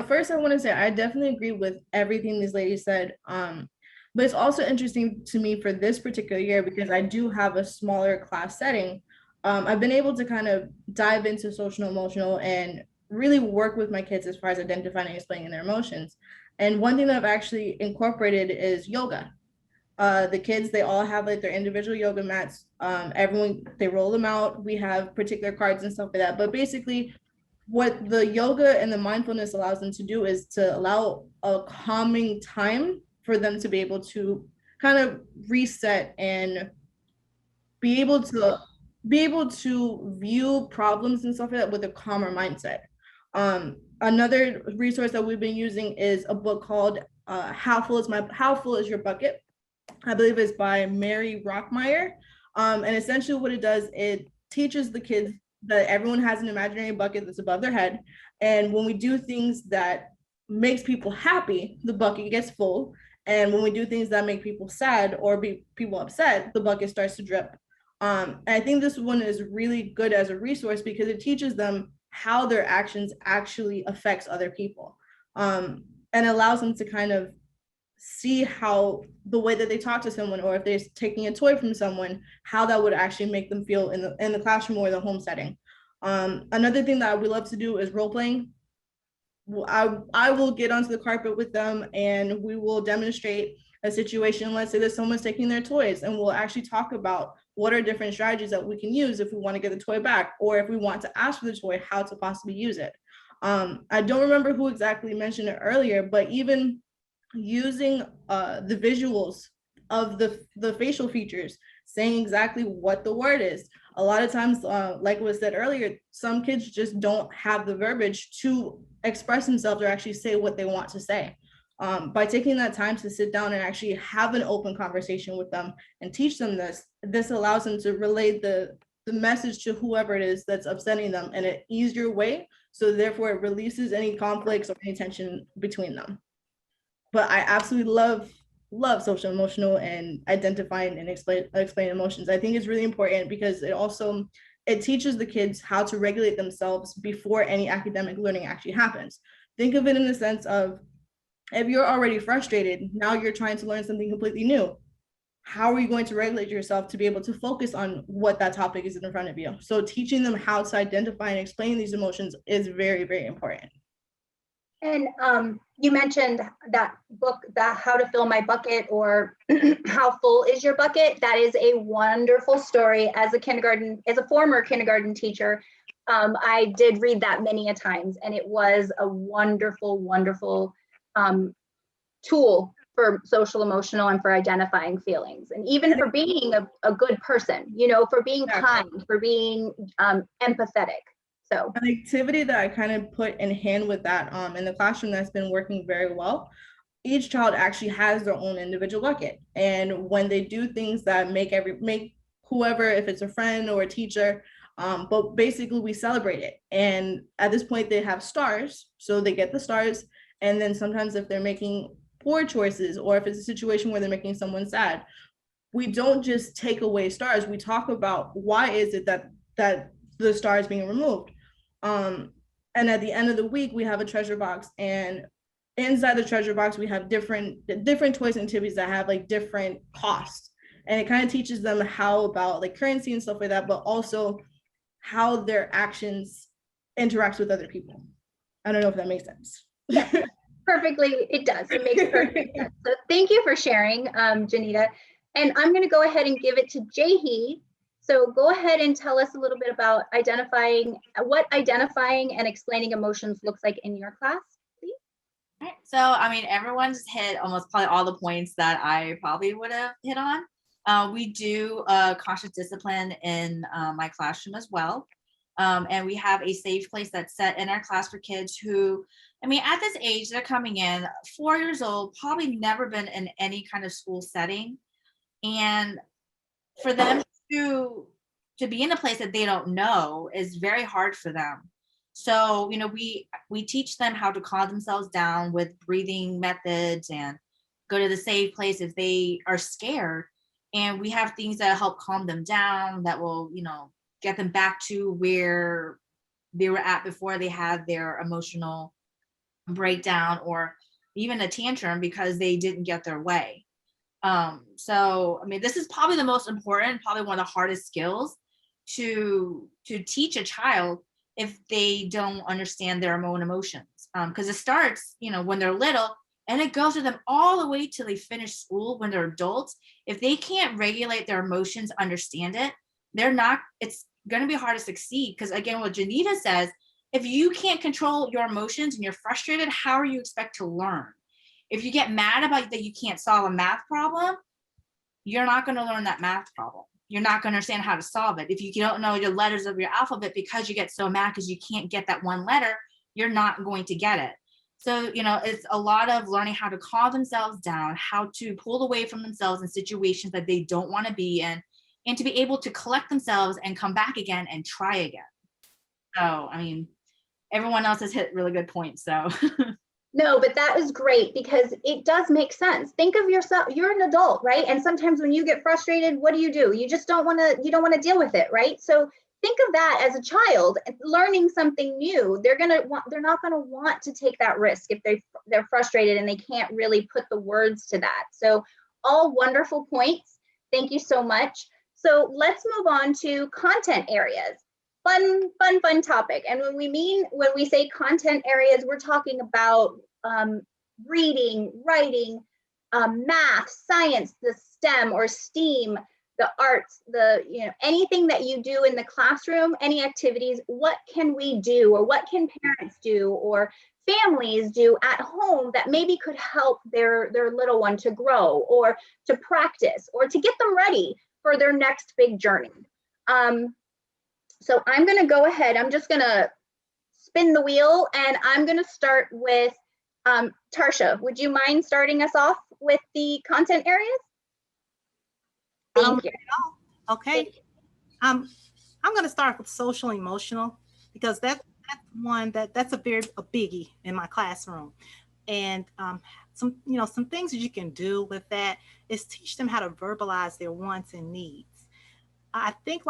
First, I want to say I definitely agree with everything these ladies said. But it's also interesting to me for this particular year because I do have a smaller class setting. I've been able to kind of dive into social and emotional and really work with my kids as far as identifying and explaining their emotions. And one thing that I've actually incorporated is yoga. The kids, they all have like their individual yoga mats. Everyone, they roll them out. We have particular cards and stuff like that. But basically, what the yoga and the mindfulness allows them to do is to allow a calming time for them to be able to kind of reset and be able to view problems and stuff like that with a calmer mindset. Another resource that we've been using is a book called How Full Is Your Bucket? I believe it's by Mary Rockmeyer. And essentially what it does, it teaches the kids that everyone has an imaginary bucket that's above their head. And when we do things that makes people happy, the bucket gets full. And when we do things that make people sad or people upset, the bucket starts to drip. And I think this one is really good as a resource because it teaches them how their actions actually affects other people, and allows them to kind of see how the way that they talk to someone, or if they're taking a toy from someone, how that would actually make them feel in the classroom or the home setting. Another thing that we love to do is role playing. I will get onto the carpet with them and we will demonstrate a situation. Let's say that someone's taking their toys, and we'll actually talk about what are different strategies that we can use if we want to get the toy back, or if we want to ask for the toy, how to possibly use it. I don't remember who exactly mentioned it earlier, but even using the visuals of the facial features, saying exactly what the word is. A lot of times, like was said earlier, some kids just don't have the verbiage to express themselves or actually say what they want to say. By taking that time to sit down and actually have an open conversation with them and teach them this allows them to relay the message to whoever it is that's upsetting them in an easier way. So therefore it releases any conflicts or any tension between them. But I absolutely love social emotional and identifying and explain emotions. I think it's really important because it teaches the kids how to regulate themselves before any academic learning actually happens. Think of it in the sense of, if you're already frustrated, now you're trying to learn something completely new. How are you going to regulate yourself to be able to focus on what that topic is in front of you? So teaching them how to identify and explain these emotions is very, very important. And you mentioned that book, that How to Fill My Bucket, or How Full Is Your Bucket? That is a wonderful story. As a former kindergarten teacher, I did read that many a times, and it was a wonderful, wonderful tool for social emotional and for identifying feelings, and even for being a good person, for being kind, for being empathetic. So an activity that I kind of put in hand with that in the classroom that's been working very well, each child actually has their own individual bucket. And when they do things that make whoever, if it's a friend or a teacher, but basically we celebrate it. And at this point they have stars, so they get the stars. And then sometimes if they're making poor choices, or if it's a situation where they're making someone sad, we don't just take away stars. We talk about why is it that the star is being removed. And at the end of the week, we have a treasure box, and inside the treasure box, we have different toys and activities that have like different costs. And it kind of teaches them how about like currency and stuff like that, but also how their actions interact with other people. I don't know if that makes sense. Perfectly, it does. It makes perfect sense. So thank you for sharing, Janita. And I'm going to go ahead and give it to Jahi. So go ahead and tell us a little bit about what identifying and explaining emotions looks like in your class, please. All right. So, I mean, everyone's hit almost probably all the points that I probably would have hit on. We do conscious discipline in my classroom as well. And we have a safe place that's set in our class for kids who, I mean, at this age, they're coming in 4 years old, probably never been in any kind of school setting. And for them to be in a place that they don't know is very hard for them. So, we teach them how to calm themselves down with breathing methods and go to the safe place if they are scared. And we have things that help calm them down, that will, get them back to where they were at before they had their emotional breakdown or even a tantrum because they didn't get their way. So, I mean, this is probably the most important, probably one of the hardest skills to teach a child if they don't understand their own emotions. Because it starts, when they're little, and it goes with them all the way till they finish school when they're adults. If they can't regulate their emotions, understand it, it's going to be hard to succeed. Because again, what Janita says, if you can't control your emotions and you're frustrated, how are you expect to learn? If you get mad about that you can't solve a math problem, you're not going to learn that math problem. You're not going to understand how to solve it. If you don't know the letters of your alphabet because you get so mad because you can't get that one letter, you're not going to get it. So, it's a lot of learning how to calm themselves down, how to pull away from themselves in situations that they don't want to be in, and to be able to collect themselves and come back again and try again. So, I mean, everyone else has hit really good points. So No, but that is great because it does make sense. Think of yourself, you're an adult, right? And sometimes when you get frustrated, what do? You just don't want to deal with it, right? So think of that as a child learning something new. They're not going to want to take that risk if they're frustrated and they can't really put the words to that. So all wonderful points. Thank you so much. So let's move on to content areas. Fun topic. And when we say content areas, we're talking about reading, writing, math, science, the STEM or STEAM, the arts, anything that you do in the classroom, any activities. What can we do, or what can parents do, or families do at home that maybe could help their little one to grow, or to practice, or to get them ready for their next big journey? So I'm going to go ahead. I'm just going to spin the wheel, and I'm going to start with Tarsha. Would you mind starting us off with the content areas? Thank you. Okay. I'm going to start with social emotional, because that's one that's a biggie in my classroom. And some things that you can do with that is teach them how to verbalize their wants and needs. I think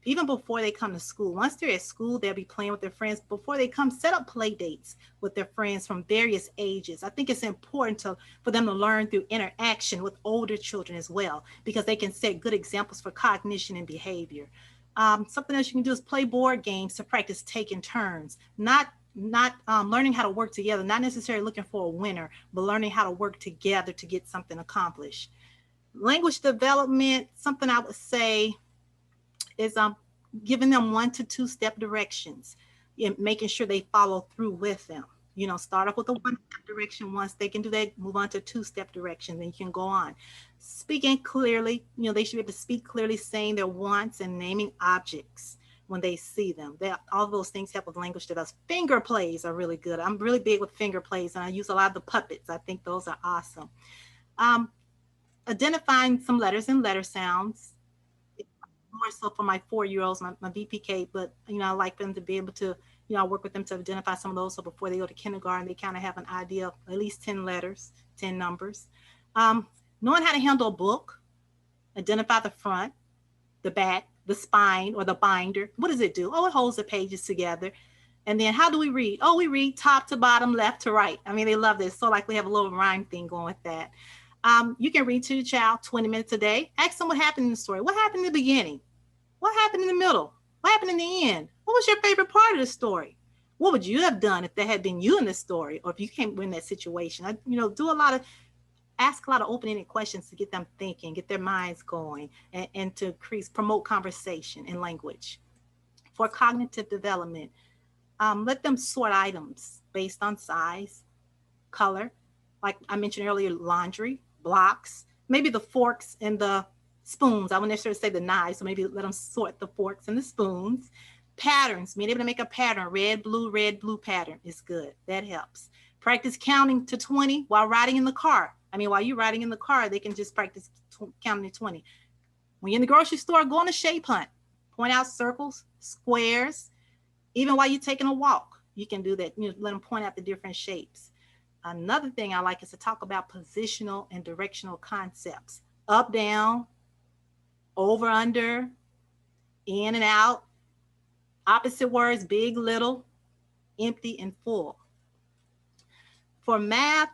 even before they come to school, once they're at school, they'll be playing with their friends. Before they come, set up play dates with their friends from various ages. I think it's important for them to learn through interaction with older children as well, because they can set good examples for cognition and behavior. Something else you can do is play board games to practice taking turns, not learning how to work together, not necessarily looking for a winner, but learning how to work together to get something accomplished. Language development, something I would say is giving them 1 to 2 step directions and making sure they follow through with them. Start off with a 1-step direction. Once they can do that, move on to 2-step directions, and you can go on. Speaking clearly, they should be able to speak clearly, saying their wants and naming objects when they see them. All those things help with language development. Finger plays are really good. I'm really big with finger plays, and I use a lot of the puppets. I think those are awesome. Identifying some letters and letter sounds, more so for my 4-year-olds, my VPK, but I like them to be able to, I work with them to identify some of those, so before they go to kindergarten, they kind of have an idea of at least 10 letters, 10 numbers. Knowing how to handle a book, identify the front, the back, the spine, or the binder. What does it do? Oh, it holds the pages together. And then how do we read? Oh, we read top to bottom, left to right. I mean, they love this. So we have a little rhyme thing going with that. You can read to your child 20 minutes a day. Ask them what happened in the story. What happened in the beginning? What happened in the middle? What happened in the end? What was your favorite part of the story? What would you have done if there had been you in the story, or if you came in that situation? Ask a lot of open-ended questions to get them thinking, get their minds going, and to promote conversation and language. For cognitive development, let them sort items based on size, color. Like I mentioned earlier, laundry, blocks, maybe the forks and the spoons. I wouldn't necessarily say the knives, so maybe let them sort the forks and the spoons. Patterns, being able to make a pattern, red, blue pattern is good. That helps. Practice counting to 20 while riding in the car. While you're riding in the car, they can just practice counting to 20. When you're in the grocery store, go on a shape hunt. Point out circles, squares. Even while you're taking a walk, you can do that. Let them point out the different shapes. Another thing I like is to talk about positional and directional concepts. Up, down, over, under, in and out, opposite words, big, little, empty, and full. For math,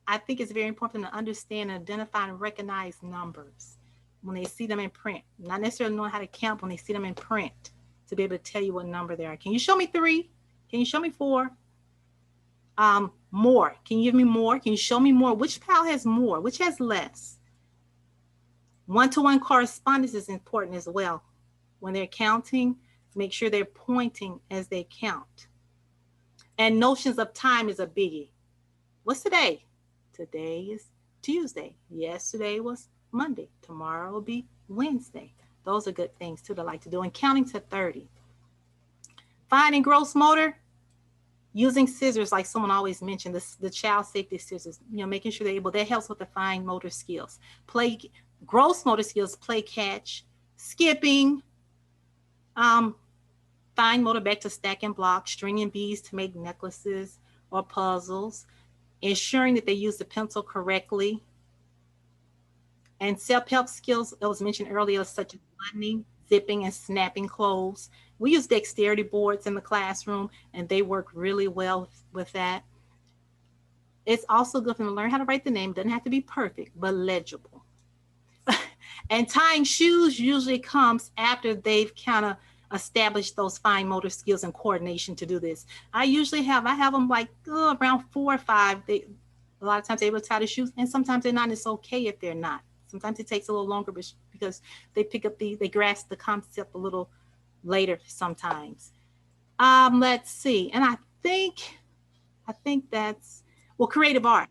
I think it's very important to understand and identify and recognize numbers when they see them in print. Not necessarily knowing how to count when they see them in print, to be able to tell you what number they are. Can you show me 3? Can you show me 4? More. Can you give me more? Can you show me more? Which pile has more? Which has less? One-to-one correspondence is important as well. When they're counting, make sure they're pointing as they count. And notions of time is a biggie. What's today? Today is Tuesday. Yesterday was Monday. Tomorrow will be Wednesday. Those are good things too to like to do. And counting to 30. Fine and gross motor, using scissors, like someone always mentioned, the child safety scissors, making sure they're able, that helps with the fine motor skills. Gross motor skills, play catch, skipping, fine motor back to stacking blocks, stringing beads to make necklaces or puzzles, ensuring that they use the pencil correctly. And self-help skills that was mentioned earlier, such as buttoning, zipping, and snapping clothes. We use dexterity boards in the classroom, and they work really well with that. It's also good for them to learn how to write the name. It doesn't have to be perfect, but legible. And tying shoes usually comes after they've kind of established those fine motor skills and coordination to do this. I have them like around 4 or 5. A lot of times they're able to tie the shoes, and sometimes they're not. And it's okay if they're not. Sometimes it takes a little longer because they they grasp the concept a little later sometimes. Let's see. And I think that's, well, creative art.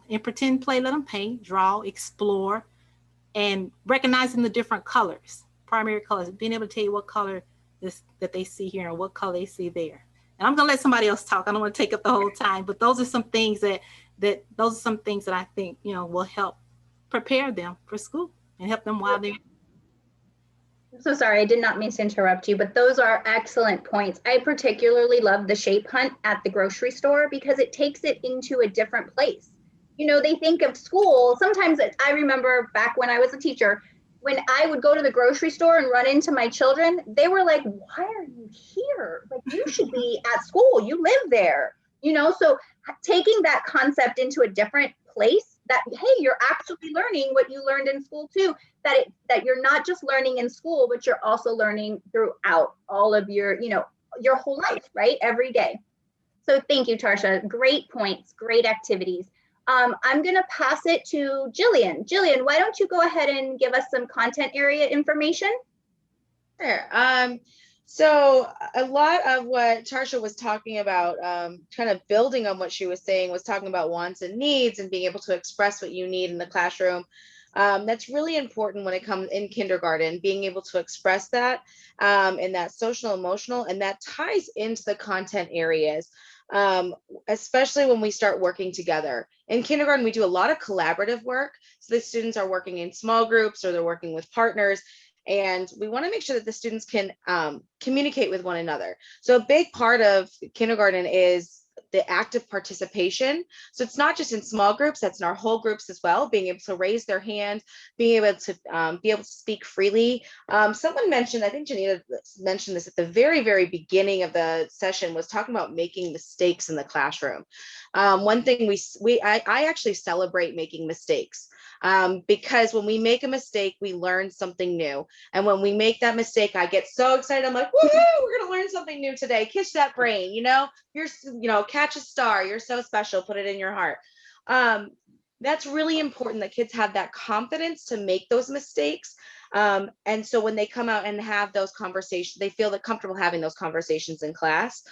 In pretend play, let them paint, draw, explore, and recognizing the different colors, primary colors, being able to tell you what color that they see here and what color they see there. And I'm gonna let somebody else talk. I don't want to take up the whole time, but those are some things that I think, will help prepare them for school and help them while they're. I'm so sorry, I did not mean to interrupt you, but those are excellent points. I particularly love the shape hunt at the grocery store because it takes it into a different place. They think of school. Sometimes I remember back when I was a teacher, when I would go to the grocery store and run into my children, they were like, why are you here? Like, you should be at school. You live there. So taking that concept into a different place, that, hey, you're actually learning what you learned in school too, that you're not just learning in school, but you're also learning throughout all of your whole life, right? Every day. So thank you, Tarsha. Great points, great activities. I'm going to pass it to Jillian. Jillian, why don't you go ahead and give us some content area information? Sure. So a lot of what Tarsha was talking about, kind of building on what she was saying, was talking about wants and needs and being able to express what you need in the classroom. That's really important when it comes in kindergarten, being able to express that and that social emotional, and that ties into the content areas, especially when we start working together. In kindergarten, we do a lot of collaborative work. So the students are working in small groups or they're working with partners. And we want to make sure that the students can communicate with one another. So a big part of kindergarten is the active participation. So it's not just in small groups, that's in our whole groups as well, being able to raise their hand, being able to speak freely. Someone mentioned, I think Janita mentioned this at the very, very beginning of the session, was talking about making mistakes in the classroom. One thing I actually celebrate making mistakes. Because when we make a mistake, we learn something new. And when we make that mistake, I get so excited. I'm like, woo, we're going to learn something new today. Kiss that brain, catch a star. You're so special. Put it in your heart. That's really important that kids have that confidence to make those mistakes. And so when they come out and have those conversations, they feel comfortable having those conversations in class.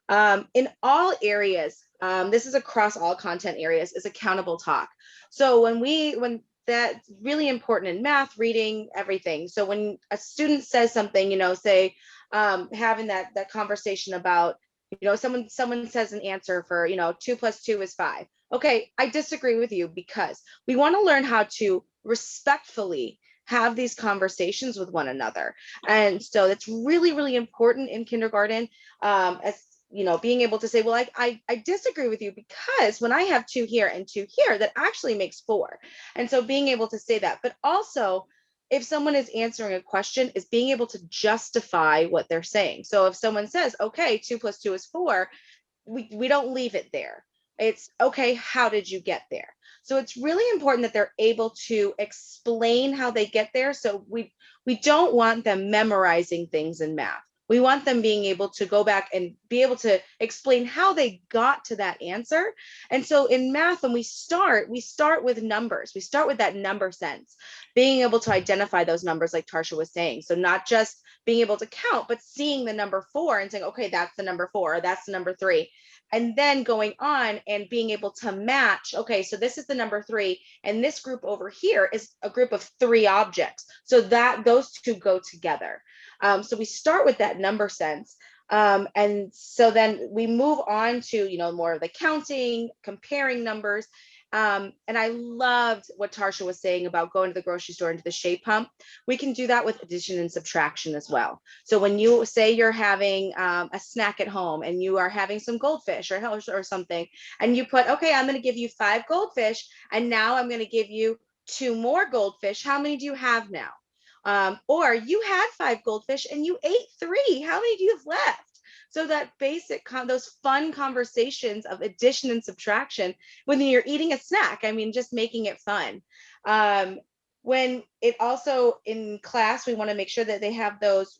In all areas, this is across all content areas, is accountable talk. So when that's really important in math, reading, everything. So when a student says something, say, having that conversation about, someone says an answer for, 2 + 2 is 5. Okay, I disagree with you, because we want to learn how to respectfully have these conversations with one another. And so that's really, really important in kindergarten. being able to say, well, I disagree with you because when I have 2 here and 2 here, that actually makes 4. And so being able to say that, but also if someone is answering a question, is being able to justify what they're saying. So if someone says, okay, 2 + 2 is 4, we don't leave it there. It's okay, how did you get there? So it's really important that they're able to explain how they get there. So we don't want them memorizing things in math. We want them being able to go back and be able to explain how they got to that answer. And so in math, when we start with numbers. We start with that number sense, being able to identify those numbers like Tarsha was saying. So not just being able to count, but seeing the number 4 and saying, okay, that's the number 4, or that's the number 3. And then going on and being able to match, okay, so this is the number 3, and this group over here is a group of 3 objects. So that those 2 go together. So we start with that number sense. And so then we move on to, more of the counting, comparing numbers. And I loved what Tarsha was saying about going to the grocery store into the shape pump. We can do that with addition and subtraction as well. So when you say you're having a snack at home and you are having some goldfish or something, and you put, okay, I'm going to give you 5 goldfish, and now I'm going to give you 2 more goldfish. How many do you have now? Or you had 5 goldfish and you ate 3. How many do you have left? So that basic, those fun conversations of addition and subtraction when you're eating a snack, just making it fun. When it also in class, we want to make sure that they have those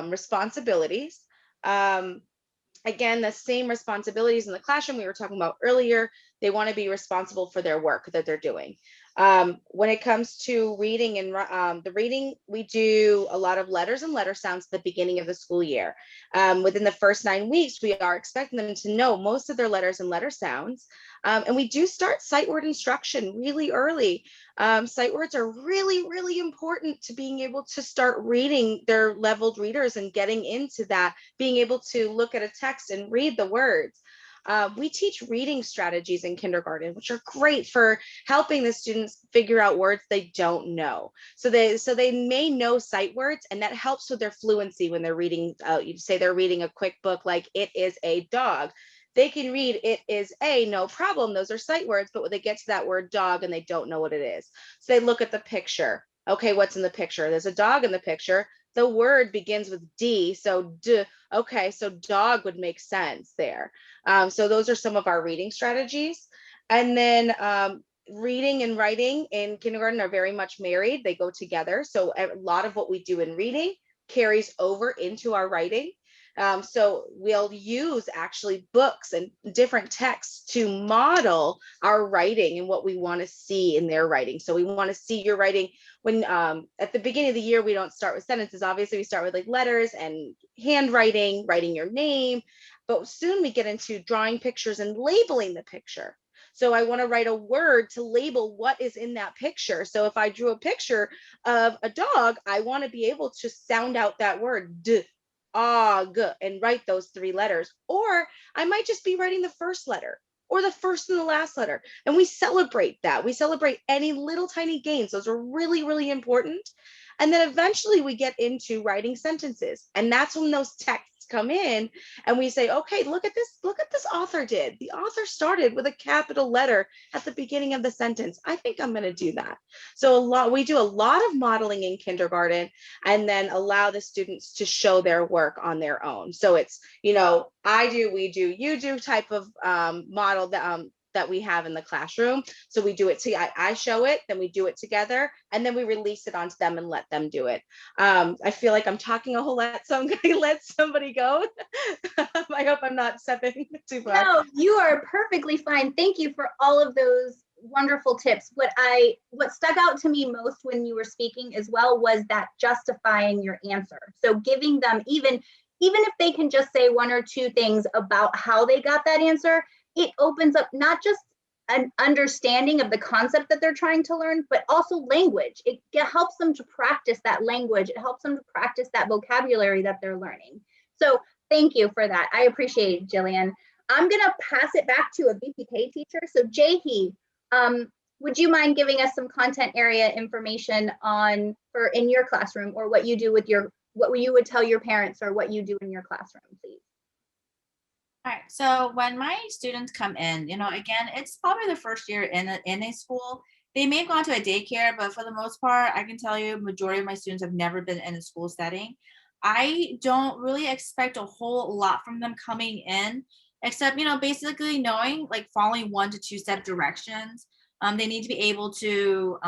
responsibilities. Again, the same responsibilities in the classroom we were talking about earlier. They want to be responsible for their work that they're doing. When it comes to reading and the reading, we do a lot of letters and letter sounds at the beginning of the school year. Within the first 9 weeks, we are expecting them to know most of their letters and letter sounds. And we do start sight word instruction really early. Sight words are really, really important to being able to start reading their leveled readers and getting into that, being able to look at a text and read the words. We teach reading strategies in kindergarten, which are great for helping the students figure out words they don't know. So they may know sight words, and that helps with their fluency when they're reading. You say they're reading a quick book like "It is a dog." They can read "It is a," no problem. Those are sight words, but when they get to that word "dog" and they don't know what it is, so they look at the picture. Okay, what's in the picture? There's a dog in the picture. The word begins with D, so D. Okay, so dog would make sense there. So those are some of our reading strategies. And then reading and writing in kindergarten are very much married. They go together. So a lot of what we do in reading carries over into our writing. So we'll use actually books and different texts to model our writing and what we want to see in their writing. So we want to see your writing when at the beginning of the year, we don't start with sentences. Obviously, we start with like letters and handwriting, writing your name. But soon we get into drawing pictures and labeling the picture. So I want to write a word to label what is in that picture. So if I drew a picture of a dog, I want to be able to sound out that word, D, og, and write those 3 letters. Or I might just be writing the first letter or the first and the last letter. And we celebrate that. We celebrate any little tiny gains. Those are really, really important. And then eventually we get into writing sentences. And that's when those texts come in and we say, okay, look at this author did. The author started with a capital letter at the beginning of the sentence. I think I'm going to do that. So we do a lot of modeling in kindergarten and then allow the students to show their work on their own. So it's, I do, we do, you do type of model that we have in the classroom. So we do it I show it, then we do it together, and then we release it onto them and let them do it. I feel like I'm talking a whole lot, so I'm going to let somebody go. I hope I'm not stepping too far. No, you are perfectly fine. Thank you for all of those wonderful tips. What stuck out to me most when you were speaking as well was that justifying your answer. So giving them, even if they can just say 1 or 2 things about how they got that answer, it opens up not just an understanding of the concept that they're trying to learn, but also language. It helps them to practice that language. It helps them to practice that vocabulary that they're learning. So thank you for that. I appreciate it, Jillian. I'm gonna pass it back to a VPK teacher. So Jahi, would you mind giving us some content area information in your classroom, or what you do with what you would tell your parents, or what you do in your classroom, please? All right. So when my students come in, again, it's probably the first year in a school. They may have gone to a daycare, but for the most part, I can tell you, majority of my students have never been in a school setting. I don't really expect a whole lot from them coming in, except, basically knowing, like, following 1 to 2 step directions. They need to be able to,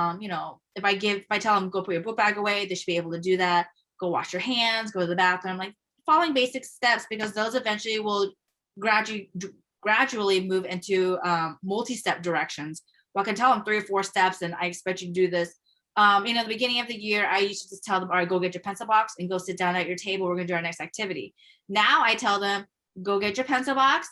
if I tell them go put your book bag away, they should be able to do that. Go wash your hands, go to the bathroom, like following basic steps, because those eventually will gradually move into multi-step directions. Well, I can tell them 3 or 4 steps, and I expect you to do this. The beginning of the year, I used to just tell them, all right, go get your pencil box and go sit down at your table. We're going to do our next activity. Now I tell them, go get your pencil box,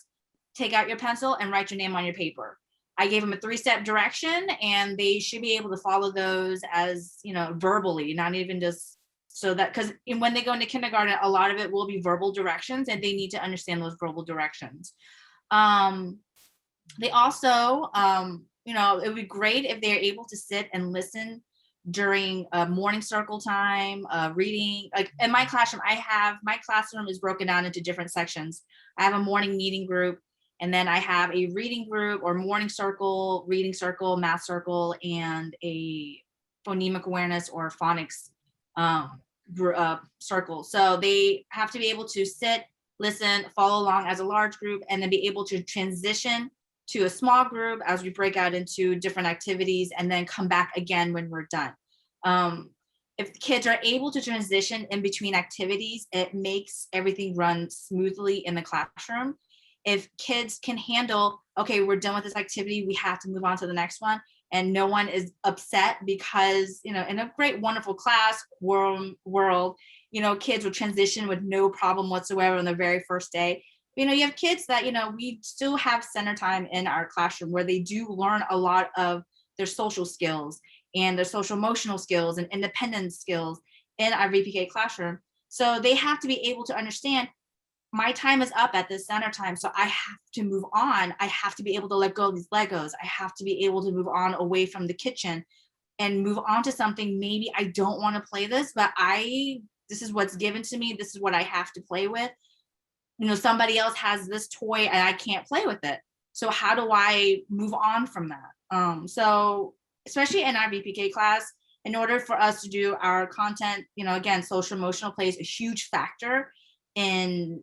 take out your pencil, and write your name on your paper. I gave them a 3-step direction, and they should be able to follow those as, verbally, not even just so that, because when they go into kindergarten, a lot of it will be verbal directions, and they need to understand those verbal directions. They also, it would be great if they're able to sit and listen during morning circle time, reading. Like in my classroom, my classroom is broken down into different sections. I have a morning meeting group, and then I have a reading group or morning circle, reading circle, math circle, and a phonemic awareness or phonics circle. So they have to be able to sit, listen, follow along as a large group, and then be able to transition to a small group as we break out into different activities, and then come back again when we're done. If the kids are able to transition in between activities, it makes everything run smoothly in the classroom. If kids can handle, okay, we're done with this activity, we have to move on to the next one, and no one is upset because, in a great, wonderful class world, kids will transition with no problem whatsoever on the very first day. You have kids that, we still have center time in our classroom where they do learn a lot of their social skills and their social emotional skills and independence skills in our VPK classroom. So they have to be able to understand, my time is up at this center time, so I have to move on. I have to be able to let go of these Legos. I have to be able to move on away from the kitchen and move on to something. Maybe I don't want to play this, but this is what's given to me. This is what I have to play with. Somebody else has this toy and I can't play with it. So how do I move on from that? So especially in our VPK class, in order for us to do our content, again, social emotional plays a huge factor in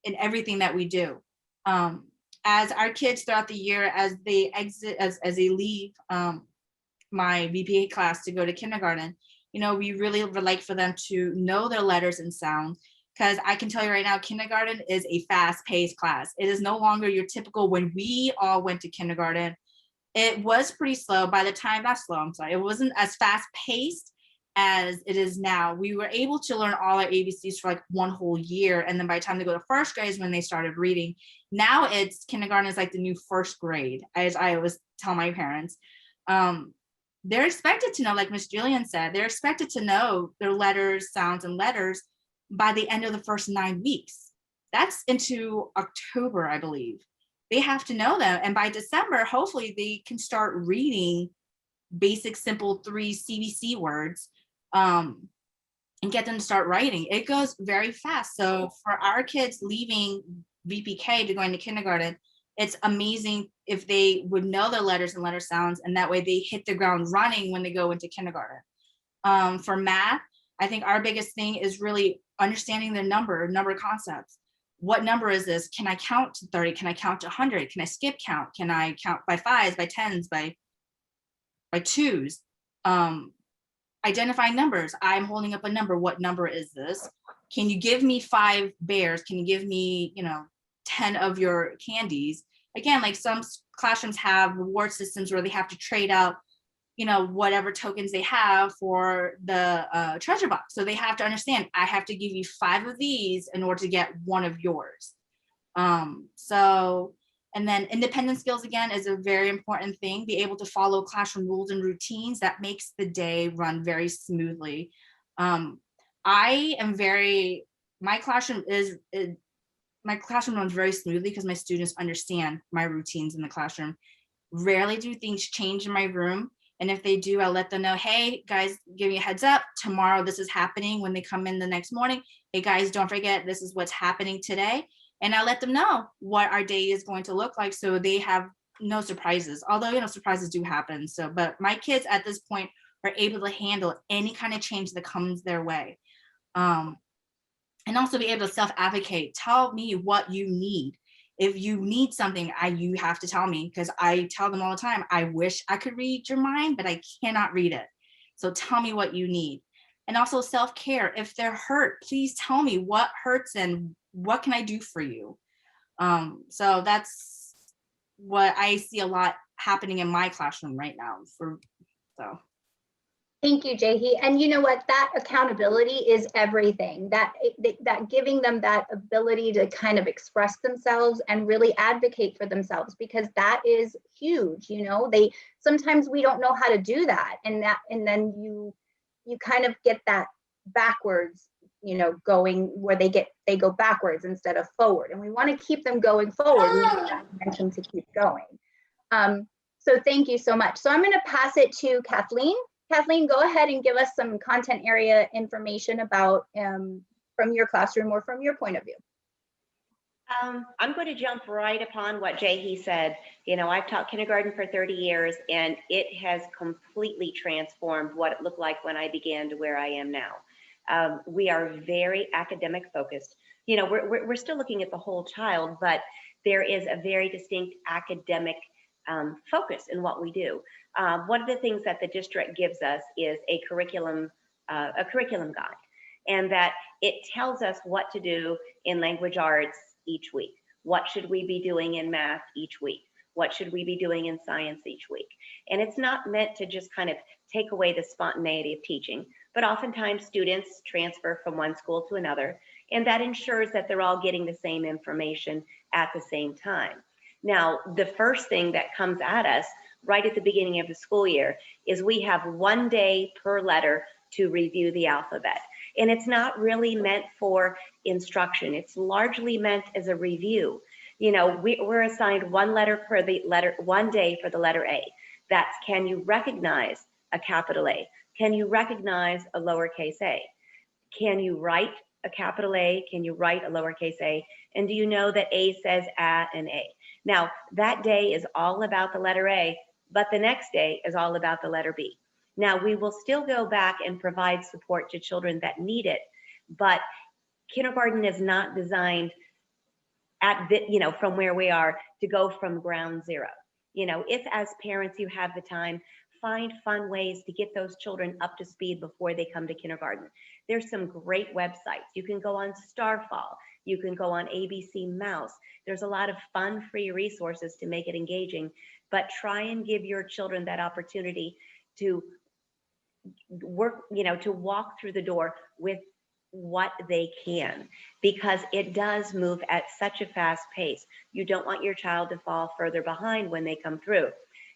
everything that we do. As our kids throughout the year, as they exit, as they leave my VPK class to go to kindergarten, we really would like for them to know their letters and sounds. Because I can tell you right now, kindergarten is a fast-paced class. It is no longer your typical, when we all went to kindergarten, it was pretty slow. By the time, not slow, I'm sorry, it wasn't as fast-paced as it is now. We were able to learn all our ABCs for like 1 whole year. And then by the time they go to first grade is when they started reading. Now kindergarten is like the new first grade, as I always tell my parents. They're expected to know, like Miss Jillian said, they're expected to know their letters, sounds, and letters by the end of the first 9 weeks. That's into October, I believe. They have to know them. And by December, hopefully they can start reading basic, simple 3 CBC words and get them to start writing. It goes very fast. So for our kids leaving VPK to going to kindergarten, it's amazing if they would know their letters and letter sounds, and that way they hit the ground running when they go into kindergarten. For math, I think our biggest thing is really understanding the number concepts. What number is this? Can I count to 30? Can I count to 100? Can I skip count? Can I count by 5s, by 10s, by 2s? Identifying numbers. I'm holding up a number. What number is this? Can you give me 5 bears? Can you give me, 10 of your candies? Again, like some classrooms have reward systems where they have to trade out whatever tokens they have for the treasure box. So they have to understand, I have to give you 5 of these in order to get 1 of yours. And then independent skills, again, is a very important thing. Be able to follow classroom rules and routines. That makes the day run very smoothly. My classroom runs very smoothly because my students understand my routines in the classroom. Rarely do things change in my room. And if they do, I'll let them know, hey, guys, give me a heads up. Tomorrow, this is happening when they come in the next morning. Hey, guys, don't forget, this is what's happening today. And I let them know what our day is going to look like, so they have no surprises, although, you know, surprises do happen. So, but my kids at this point are able to handle any kind of change that comes their way. And also be able to self-advocate. Tell me what you need. If you need something, you have to tell me, because I tell them all the time, I wish I could read your mind, but I cannot read it. So tell me what you need. And also self-care. If they're hurt, please tell me what hurts and what can I do for you. So that's what I see a lot happening in my classroom right now. Thank you, Jahi. And you know what? That accountability is everything. That giving them that ability to kind of express themselves and really advocate for themselves, because that is huge. You know, sometimes we don't know how to do that, and then you kind of get that backwards, you know, going where they go backwards instead of forward. And we want to keep them going forward. We need that momentum to keep going. So thank you so much. So I'm going to pass it to Kathleen. Kathleen, go ahead and give us some content area information about from your classroom or from your point of view. I'm going to jump right upon what Jahi said. You know, I've taught kindergarten for 30 years, and it has completely transformed what it looked like when I began to where I am now. We are very academic focused. You know, we're still looking at the whole child, but there is a very distinct academic focus in what we do. One of the things that the district gives us is a curriculum guide, and that it tells us what to do in language arts each week. What should we be doing in math each week? What should we be doing in science each week? And it's not meant to just kind of take away the spontaneity of teaching, but oftentimes students transfer from one school to another, and that ensures that they're all getting the same information at the same time. Now, the first thing that comes at us right at the beginning of the school year is we have 1 day per letter to review the alphabet. And it's not really meant for instruction. It's largely meant as a review. You know, we're assigned 1 day for the letter A. That's, can you recognize a capital A? Can you recognize a lowercase a? Can you write a capital A? Can you write a lowercase a? And do you know that A says a and A? Now, that day is all about the letter A, but the next day is all about the letter B. Now, we will still go back and provide support to children that need it, but kindergarten is not designed from where we are to go from ground zero. You know, if as parents you have the time, find fun ways to get those children up to speed before they come to kindergarten. There's some great websites. You can go on Starfall. You can go on ABC Mouse. There's a lot of fun, free resources to make it engaging, but try and give your children that opportunity to work, to walk through the door with what they can, because it does move at such a fast pace. You don't want your child to fall further behind when they come through.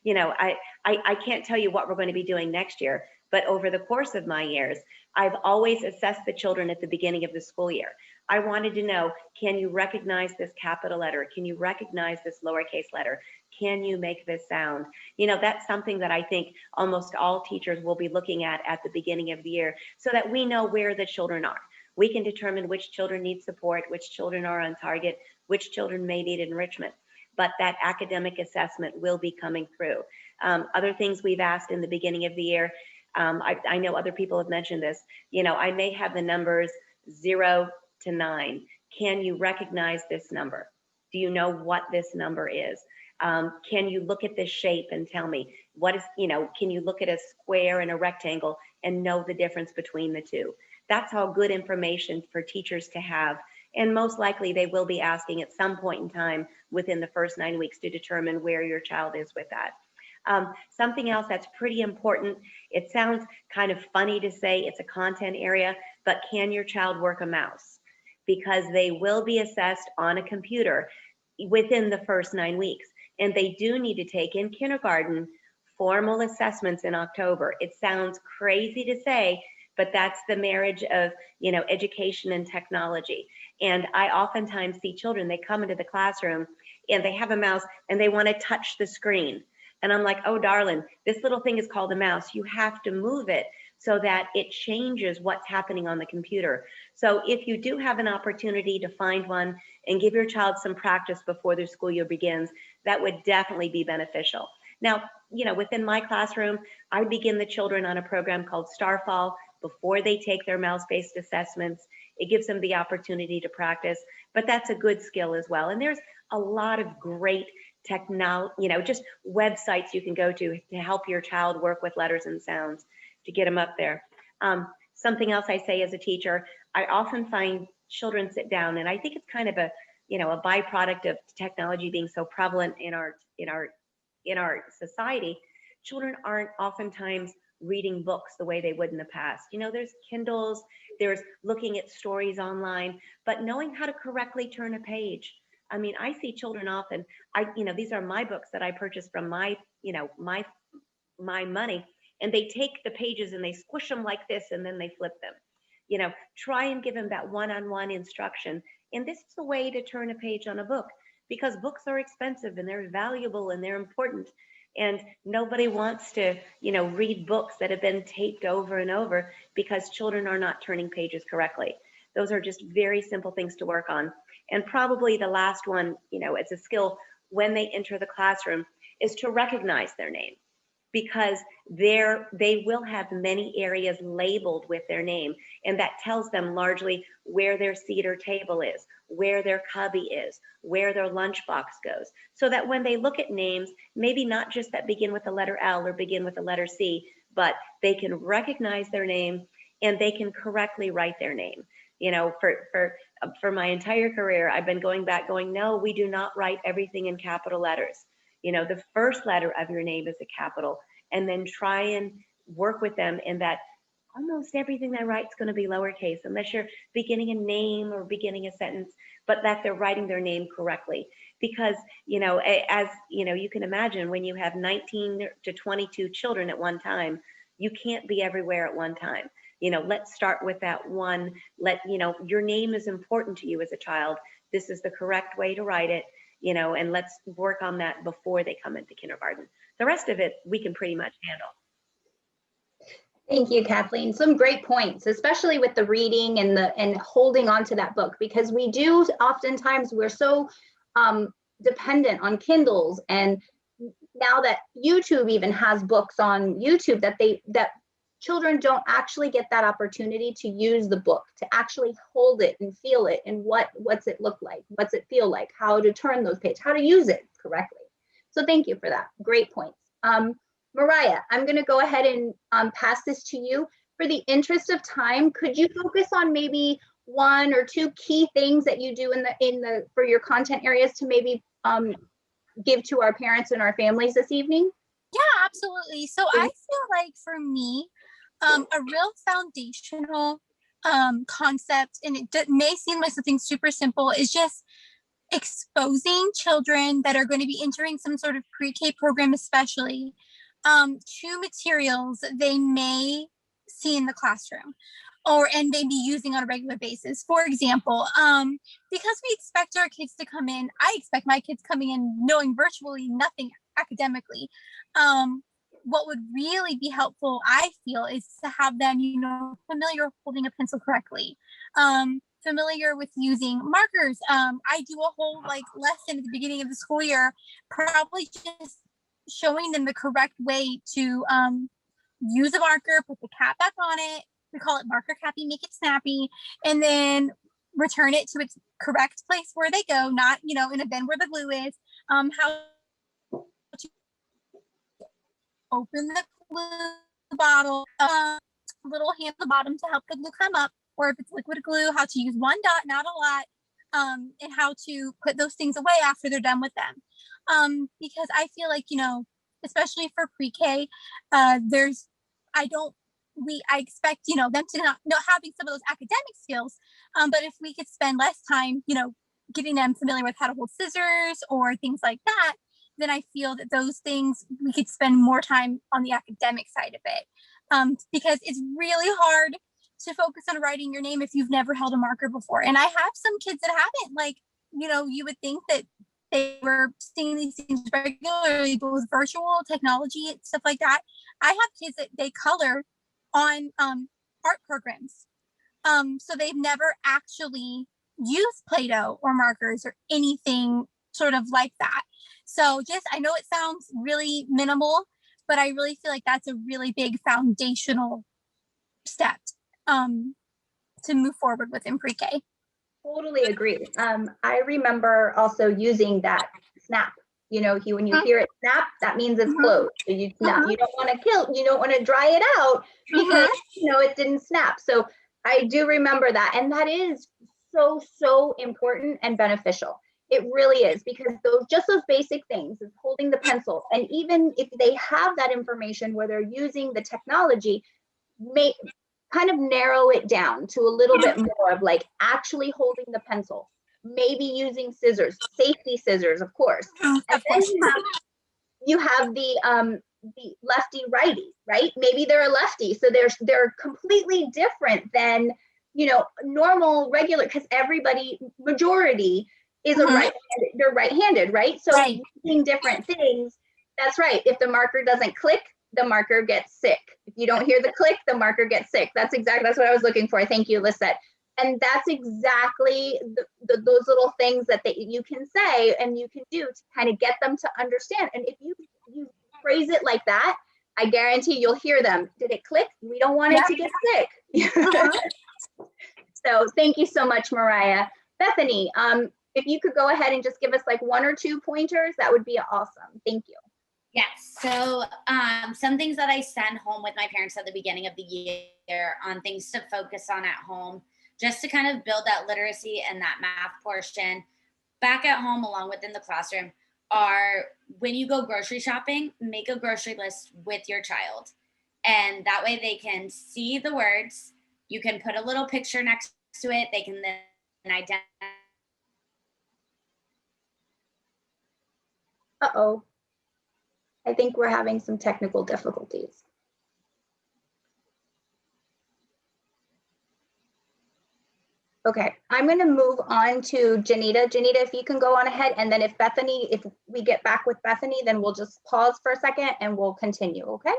You know, I can't tell you what we're going to be doing next year, but over the course of my years, I've always assessed the children at the beginning of the school year. I wanted to know, can you recognize this capital letter? Can you recognize this lowercase letter? Can you make this sound? You know, that's something that I think almost all teachers will be looking at the beginning of the year, so that we know where the children are. We can determine which children need support, which children are on target, which children may need enrichment. But that academic assessment will be coming through. Other things we've asked in the beginning of the year, I know other people have mentioned this, I may have the numbers 0 to 9. Can you recognize this number? Do you know what this number is? Can you look at this shape and tell me what is, can you look at a square and a rectangle and know the difference between the two? That's all good information for teachers to have. And most likely they will be asking at some point in time within the first 9 weeks to determine where your child is with that. Something else that's pretty important, it sounds kind of funny to say it's a content area, but can your child work a mouse? Because they will be assessed on a computer within the first 9 weeks. And they do need to take in kindergarten formal assessments in October. It sounds crazy to say, but that's the marriage of, education and technology. And I oftentimes see children, they come into the classroom and they have a mouse and they want to touch the screen. And I'm like, oh, darling, this little thing is called a mouse. You have to move it so that it changes what's happening on the computer. So if you do have an opportunity to find one and give your child some practice before their school year begins, that would definitely be beneficial. Now, within my classroom, I begin the children on a program called Starfall before they take their mouse-based assessments. It gives them the opportunity to practice, but that's a good skill as well. And there's a lot of great technology, just websites you can go to help your child work with letters and sounds to get them up there. Something else I say as a teacher, I often find children sit down, and I think it's kind of a byproduct of technology being so prevalent in our society. Children aren't oftentimes reading books the way they would in the past. There's Kindles, there's looking at stories online, but knowing how to correctly turn a page. I mean, I see children often, these are my books that I purchased from my money, and they take the pages and they squish them like this, and then they flip them. Try and give them that one-on-one instruction. And this is the way to turn a page on a book, because books are expensive and they're valuable and they're important. And nobody wants to, read books that have been taped over and over because children are not turning pages correctly. Those are just very simple things to work on. And probably the last one, it's a skill when they enter the classroom, is to recognize their name, because they will have many areas labeled with their name, and that tells them largely where their seat or table is, where their cubby is, where their lunchbox goes, so that when they look at names, maybe not just that begin with the letter L or begin with the letter C, but they can recognize their name and they can correctly write their name. For my entire career, I've been going, no, we do not write everything in capital letters. The first letter of your name is a capital, and then try and work with them in that almost everything they write is going to be lowercase, unless you're beginning a name or beginning a sentence, but that they're writing their name correctly. Because, as you can imagine, when you have 19 to 22 children at one time, you can't be everywhere at one time. Let's start with that one. Your name is important to you as a child. This is the correct way to write it, and let's work on that before they come into kindergarten. The rest of it, we can pretty much handle. Thank you, Kathleen. Some great points, especially with the reading and holding on to that book, because we do oftentimes, we're so dependent on Kindles, and now that YouTube even has books on YouTube, that children don't actually get that opportunity to use the book, to actually hold it and feel it, and what's it look like, what's it feel like, how to turn those pages, how to use it correctly. So thank you for that. Great points. Mariah, I'm going to go ahead and pass this to you. For the interest of time, could you focus on maybe one or two key things that you do for your content areas to maybe give to our parents and our families this evening? Yeah, absolutely. So I feel like for me, a real foundational concept, and it may seem like something super simple, is just exposing children that are going to be entering some sort of pre-K program, especially to materials they may see in the classroom and may be using on a regular basis. For example, because we expect our kids to come in, I expect my kids coming in knowing virtually nothing academically. What would really be helpful, I feel, is to have them, familiar with holding a pencil correctly, familiar with using markers. I do a whole lesson at the beginning of the school year, probably just showing them the correct way to use a marker, put the cap back on it. We call it marker capping, make it snappy, and then return it to its correct place where they go, not, in a bin where the glue is. How to open the glue bottle, little hand at the bottom to help the glue come up, or if it's liquid glue, how to use one dot, not a lot, and how to put those things away after they're done with them. Because I feel like, especially for pre-K, I expect, them to not having some of those academic skills. But if we could spend less time, getting them familiar with how to hold scissors or things like that, then I feel that those things, we could spend more time on the academic side of it. Because it's really hard to focus on writing your name if you've never held a marker before. And I have some kids that haven't, you would think that they were seeing these things regularly, but with virtual technology and stuff like that, I have kids that they color on art programs. So they've never actually used Play-Doh or markers or anything sort of like that. So just, I know it sounds really minimal, but I really feel like that's a really big foundational step to move forward with in pre-K. Totally agree. I remember also using that snap. You know, when you hear it snap, that means it's closed. So you snap. You don't want to you don't want to dry it out because you know it didn't snap. So I do remember that, and that is so important and beneficial. It really is, because those basic things is holding the pencil, and even if they have that information where they're using the technology, make kind of narrow it down to a little bit more of like actually holding the pencil, maybe using scissors, safety scissors, of course. And then you have the lefty righty, right? Maybe they're a lefty, so they're completely different than, you know, normal regular, because majority is they're right-handed, right? So using different things, that's right. If the marker doesn't click, the marker gets sick. If you don't hear the click, the marker gets sick. That's what I was looking for. Thank you, Lisette. And that's exactly those little things that you can say and you can do to kind of get them to understand. And if you phrase it like that, I guarantee you'll hear them. Did it click? We don't want it to get sick. So thank you so much, Mariah. Bethany, if you could go ahead and just give us like 1 or 2 pointers, that would be awesome. Thank you. Yes. So some things that I send home with my parents at the beginning of the year on things to focus on at home, just to kind of build that literacy and that math portion back at home along within the classroom, are when you go grocery shopping, make a grocery list with your child. And that way they can see the words. You can put a little picture next to it. They can then identify. Uh-oh. I think we're having some technical difficulties. Okay, I'm going to move on to Janita. Janita, if you can go on ahead, and then if we get back with Bethany, then we'll just pause for a second and we'll continue, okay?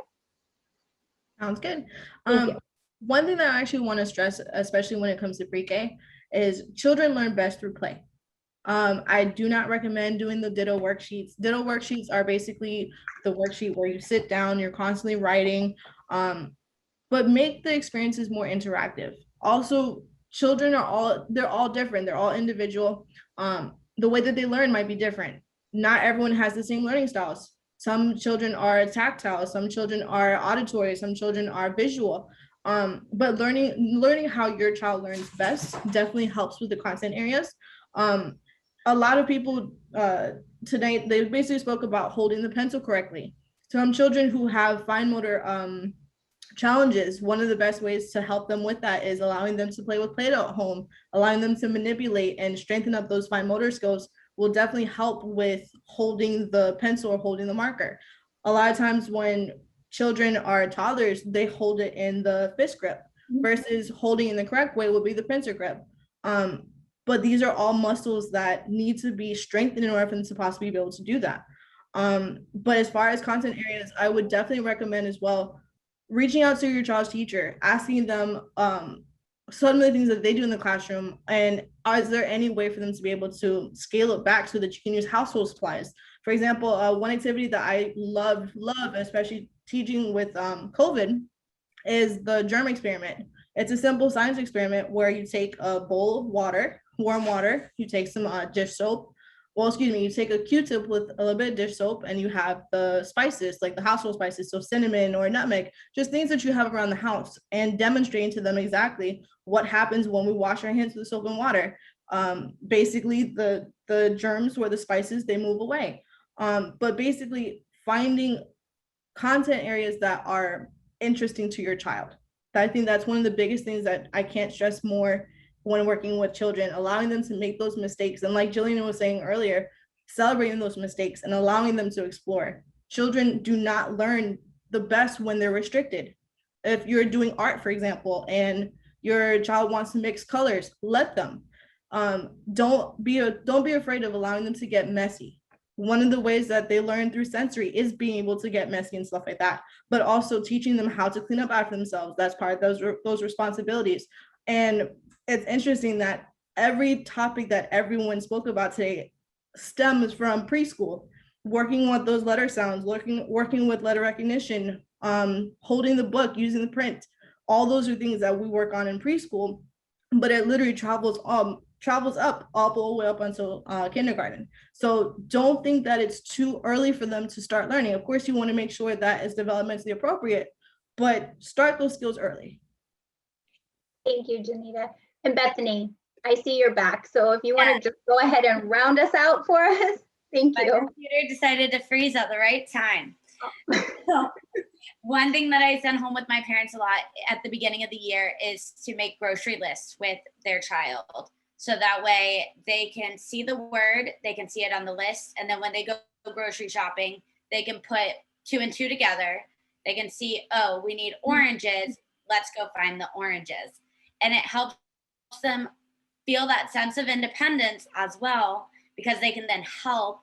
Sounds good. Thank you. One thing that I actually want to stress, especially when it comes to pre-K, is children learn best through play. I do not recommend doing the ditto worksheets. Ditto worksheets are basically the worksheet where you sit down, you're constantly writing, but make the experiences more interactive. Also, children they're all different. They're all individual. The way that they learn might be different. Not everyone has the same learning styles. Some children are tactile, some children are auditory, some children are visual. But learning how your child learns best definitely helps with the content areas. A lot of people tonight, they basically spoke about holding the pencil correctly. Some children who have fine motor challenges, one of the best ways to help them with that is allowing them to play with Play-Doh at home, allowing them to manipulate and strengthen up those fine motor skills will definitely help with holding the pencil or holding the marker. A lot of times when children are toddlers, they hold it in the fist grip versus holding in the correct way would be the pincer grip. But these are all muscles that need to be strengthened in order for them to possibly be able to do that. But as far as content areas, I would definitely recommend as well, reaching out to your child's teacher, asking them some of the things that they do in the classroom, and is there any way for them to be able to scale it back so that you can use household supplies? For example, one activity that I love, especially teaching with COVID, is the germ experiment. It's a simple science experiment where you take a bowl of water, warm water, you take some dish soap, you take a Q-tip with a little bit of dish soap, and you have the spices, like the household spices, so cinnamon or nutmeg, just things that you have around the house, and demonstrating to them exactly what happens when we wash our hands with soap and water. Basically, the germs or the spices, they move away. But basically, finding content areas that are interesting to your child. I think that's one of the biggest things that I can't stress more when working with children, allowing them to make those mistakes. And like Jillian was saying earlier, celebrating those mistakes and allowing them to explore. Children do not learn the best when they're restricted. If you're doing art, for example, and your child wants to mix colors, let them. Don't be afraid of allowing them to get messy. One of the ways that they learn through sensory is being able to get messy and stuff like that, but also teaching them how to clean up after themselves. That's part of those responsibilities. And it's interesting that every topic that everyone spoke about today stems from preschool, working with those letter sounds, working with letter recognition, holding the book, using the print. All those are things that we work on in preschool, but it literally travels up all the way up until kindergarten. So don't think that it's too early for them to start learning. Of course, you want to make sure that it's developmentally appropriate, but start those skills early. Thank you, Janita. And Bethany, I see you're back. So if you want to just go ahead and round us out for us, thank you. My computer decided to freeze at the right time. So one thing that I send home with my parents a lot at the beginning of the year is to make grocery lists with their child. So that way they can see the word, they can see it on the list. And then when they go grocery shopping, they can put 2 and 2 together. They can see, oh, we need oranges. Let's go find the oranges. And it helps them feel that sense of independence as well, because they can then help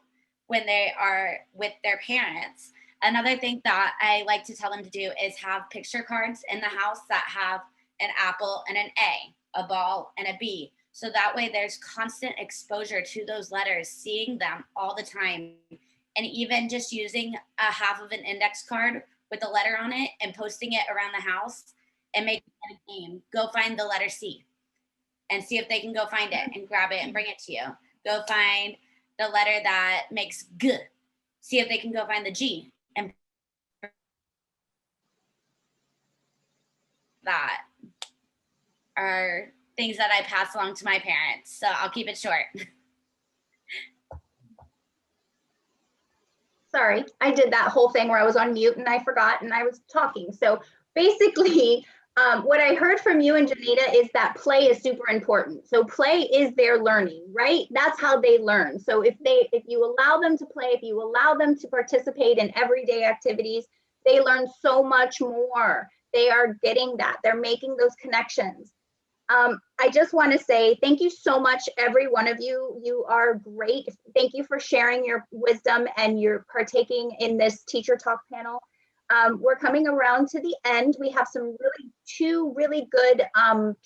when they are with their parents. Another thing that I like to tell them to do is have picture cards in the house that have an apple and an A, a ball and a B. So that way there's constant exposure to those letters, seeing them all the time. And even just using a half of an index card with a letter on it and posting it around the house and making it a game. Go find the letter C and see if they can go find it and grab it and bring it to you. Go find the letter that makes G. See if they can go find the G. And that are things that I pass along to my parents. So I'll keep it short. Sorry, I did that whole thing where I was on mute and I forgot and I was talking. So basically, what I heard from you and Janita is that play is super important. So play is their learning, right? That's how they learn. So if you allow them to play, if you allow them to participate in everyday activities, they learn so much more. They are getting that. They're making those connections. I just want to say thank you so much, every one of you. You are great. Thank you for sharing your wisdom and your partaking in this teacher talk panel. We're coming around to the end. We have two really good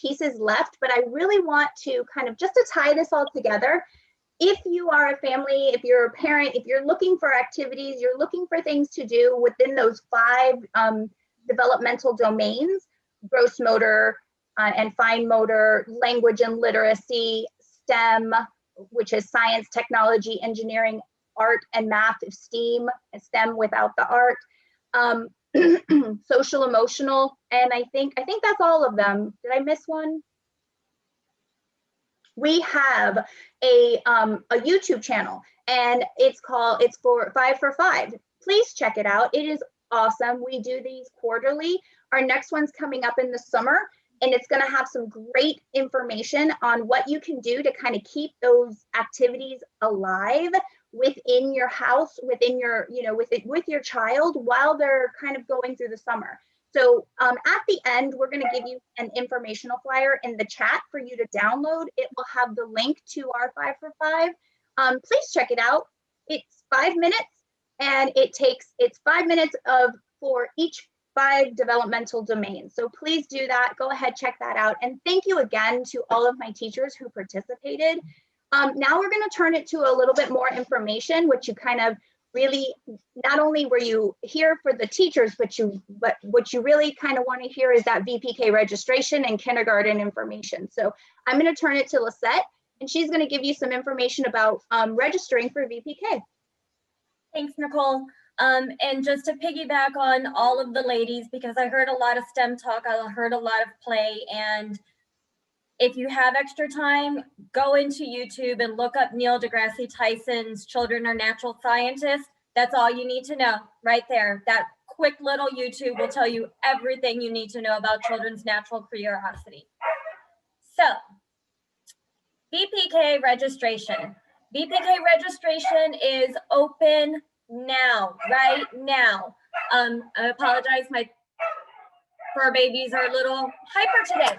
pieces left, but I really want to kind of just to tie this all together. If you are a family, if you're a parent, if you're looking for activities, you're looking for things to do within those 5 developmental domains, gross motor and fine motor, language and literacy, STEM, which is science, technology, engineering, art, and math, STEAM, STEM without the art. Social, emotional, and I think that's all of them. Did I miss one? We have a YouTube channel, and it's for 5 for 5. Please check it out. It is awesome. We do these quarterly. Our next one's coming up in the summer, and it's going to have some great information on what you can do to kind of keep those activities alive within your house, within your, with your child while they're kind of going through the summer. So at the end, we're going to give you an informational flyer in the chat for you to download. It will have the link to our 5 for 5. Please check it out. It's 5 minutes, and it's 5 minutes for each 5 developmental domains. So please do that. Go ahead, check that out. And thank you again to all of my teachers who participated. Now we're going to turn it to a little bit more information, which you kind of really, not only were you here for the teachers, but what you really kind of want to hear is that VPK registration and kindergarten information. So I'm going to turn it to Lisette, and she's going to give you some information about registering for VPK. Thanks, Nicole. And just to piggyback on all of the ladies, because I heard a lot of STEM talk, I heard a lot of play, and if you have extra time, go into YouTube and look up Neil deGrasse Tyson's Children Are Natural Scientists. That's all you need to know right there. That quick little YouTube will tell you everything you need to know about children's natural curiosity. So, VPK registration. VPK registration is open now, right now. I apologize, my fur babies are a little hyper today.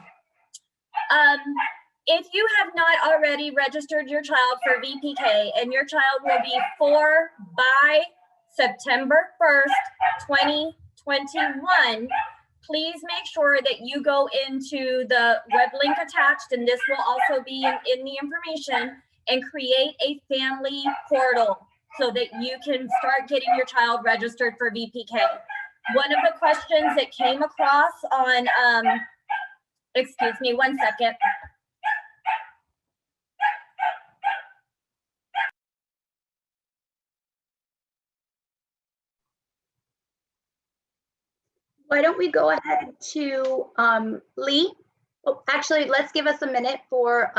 if you have not already registered your child for VPK and your child will be 4 by September 1st, 2021, please make sure that you go into the web link attached, and this will also be in the information, and create a family portal so that you can start getting your child registered for VPK. One of the questions that came across on, excuse me, one second. Why don't we go ahead to Lee? Oh, actually, let's give us a minute for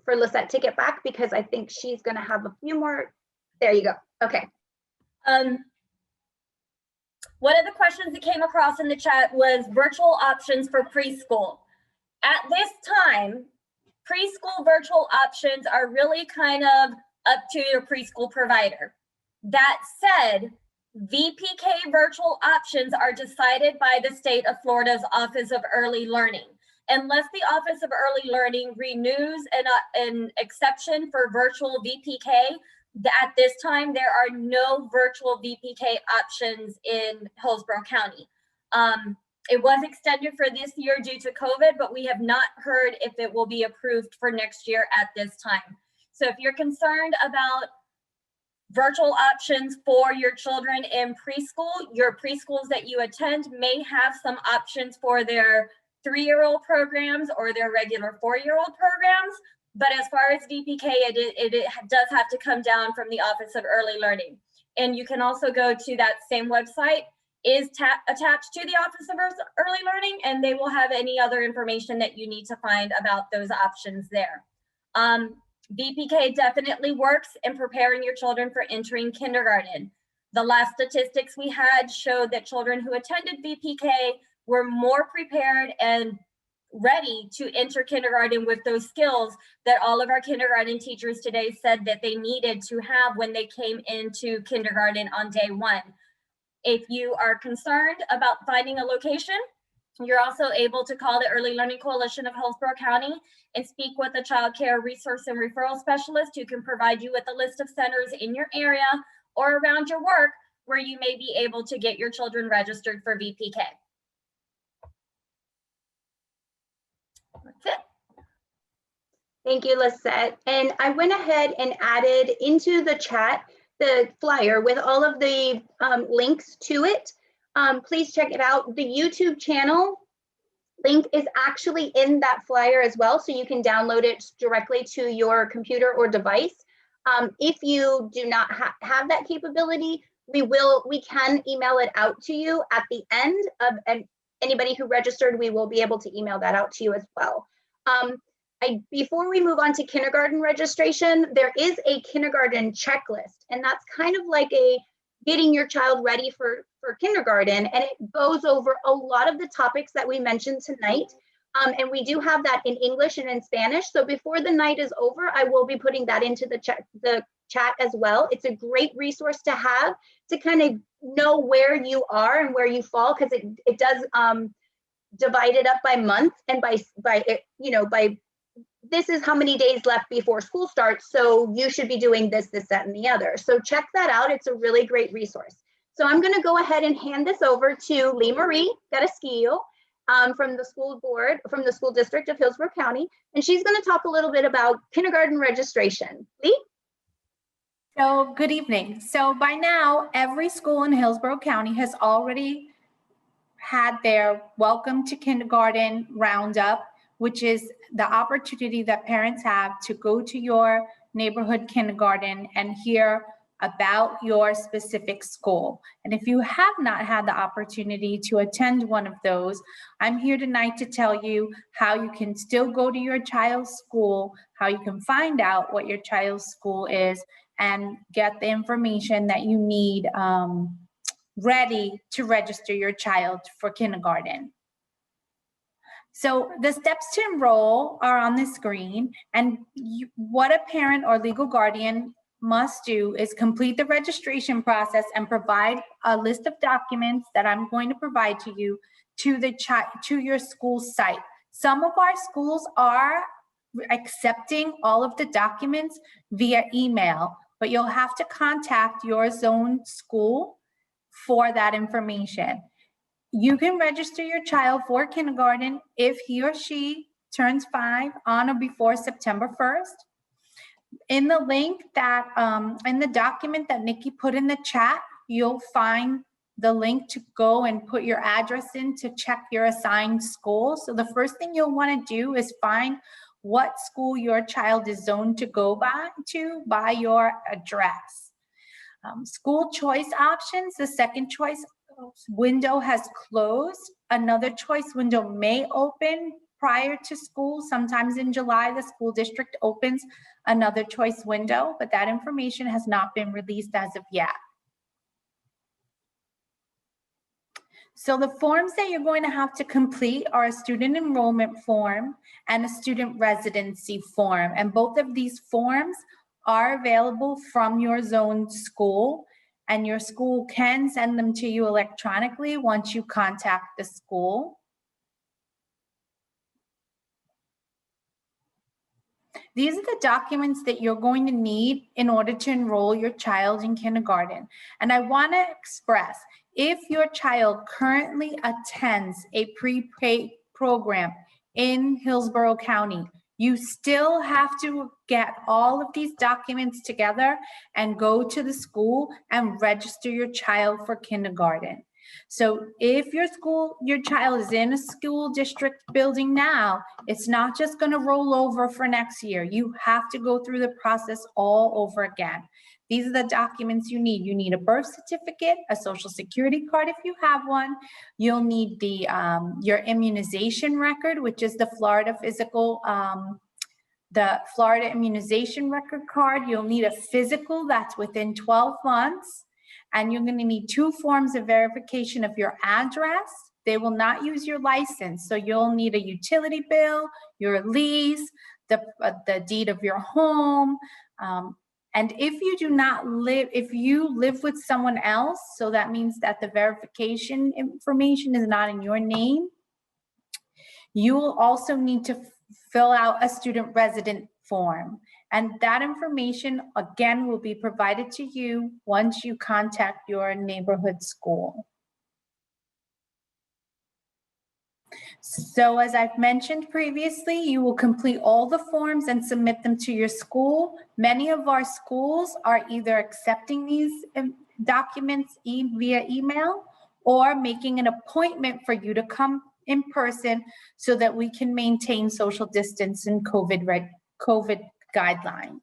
Lisette to get back, because I think she's going to have a few more. There you go. Okay. One of the questions that came across in the chat was virtual options for preschool. At this time, preschool virtual options are really kind of up to your preschool provider. That said, VPK virtual options are decided by the state of Florida's Office of Early Learning. Unless the Office of Early Learning renews an exception for virtual VPK, at this time, there are no virtual VPK options in Hillsborough County. It was extended for this year due to COVID, but we have not heard if it will be approved for next year at this time. So if you're concerned about virtual options for your children in preschool, your preschools that you attend may have some options for their 3-year-old programs or their regular 4-year-old programs. But as far as VPK, it does have to come down from the Office of Early Learning. And you can also go to that same website, is attached to the Office of Early Learning, and they will have any other information that you need to find about those options there. VPK definitely works in preparing your children for entering kindergarten. The last statistics we had showed that children who attended VPK were more prepared and ready to enter kindergarten with those skills that all of our kindergarten teachers today said that they needed to have when they came into kindergarten on day 1. If you are concerned about finding a location, you're also able to call the Early Learning Coalition of Hillsborough County and speak with a child care resource and referral specialist who can provide you with a list of centers in your area or around your work where you may be able to get your children registered for VPK. That's it. Thank you, Lisette. And I went ahead and added into the chat the flyer with all of the links to it. Please check it out. The YouTube channel link is actually in that flyer as well, so you can download it directly to your computer or device. If you do not have that capability, we can email it out to you at the end of, and anybody who registered, we will be able to email that out to you as well. Before we move on to kindergarten registration, there is a kindergarten checklist, and that's kind of like a getting your child ready for kindergarten, and it goes over a lot of the topics that we mentioned tonight. And we do have that in English and in Spanish. So before the night is over, I will be putting that into the chat as well. It's a great resource to have to kind of know where you are and where you fall, because it does divide it up by month and by this is how many days left before school starts. So you should be doing this, that, and the other. So check that out. It's a really great resource. So I'm going to go ahead and hand this over to Lee Marie Garasquillo from the school board, from the school district of Hillsborough County. And she's going to talk a little bit about kindergarten registration. Lee? So good evening. So by now, every school in Hillsborough County has already had their Welcome to Kindergarten Roundup, which is the opportunity that parents have to go to your neighborhood kindergarten and hear about your specific school. And if you have not had the opportunity to attend one of those, I'm here tonight to tell you how you can still go to your child's school, how you can find out what your child's school is, and get the information that you need ready to register your child for kindergarten. So the steps to enroll are on the screen, and what a parent or legal guardian must do is complete the registration process and provide a list of documents that I'm going to provide to you to your school site. Some of our schools are accepting all of the documents via email, but you'll have to contact your zone school for that information. You can register your child for kindergarten if he or she turns 5 on or before September 1st. In the link that, in the document that Nikki put in the chat, you'll find the link to go and put your address in to check your assigned school. So the first thing you'll want to do is find what school your child is zoned to go by your address. School choice options, the second choice window has closed. Another choice window may open prior to school. Sometimes in July, the school district opens another choice window, but that information has not been released as of yet. So the forms that you're going to have to complete are a student enrollment form and a student residency form. And both of these forms are available from your zone school, and your school can send them to you electronically once you contact the school. These are the documents that you're going to need in order to enroll your child in kindergarten. And I want to express, if your child currently attends a pre-K program in Hillsborough County, you still have to get all of these documents together and go to the school and register your child for kindergarten. So if your child is in a school district building now, it's not just going to roll over for next year. You have to go through the process all over again. These are the documents you need. You need a birth certificate, a social security card if you have one. You'll need the your immunization record, which is the Florida immunization record card. You'll need a physical that's within 12 months. And you're going to need 2 forms of verification of your address. They will not use your license. So you'll need a utility bill, your lease, the deed of your home. And if you live with someone else, so that means that the verification information is not in your name, you will also need to fill out a student resident form. And that information, again, will be provided to you once you contact your neighborhood school. So as I've mentioned previously, you will complete all the forms and submit them to your school. Many of our schools are either accepting these documents via email or making an appointment for you to come in person so that we can maintain social distance and COVID guidelines.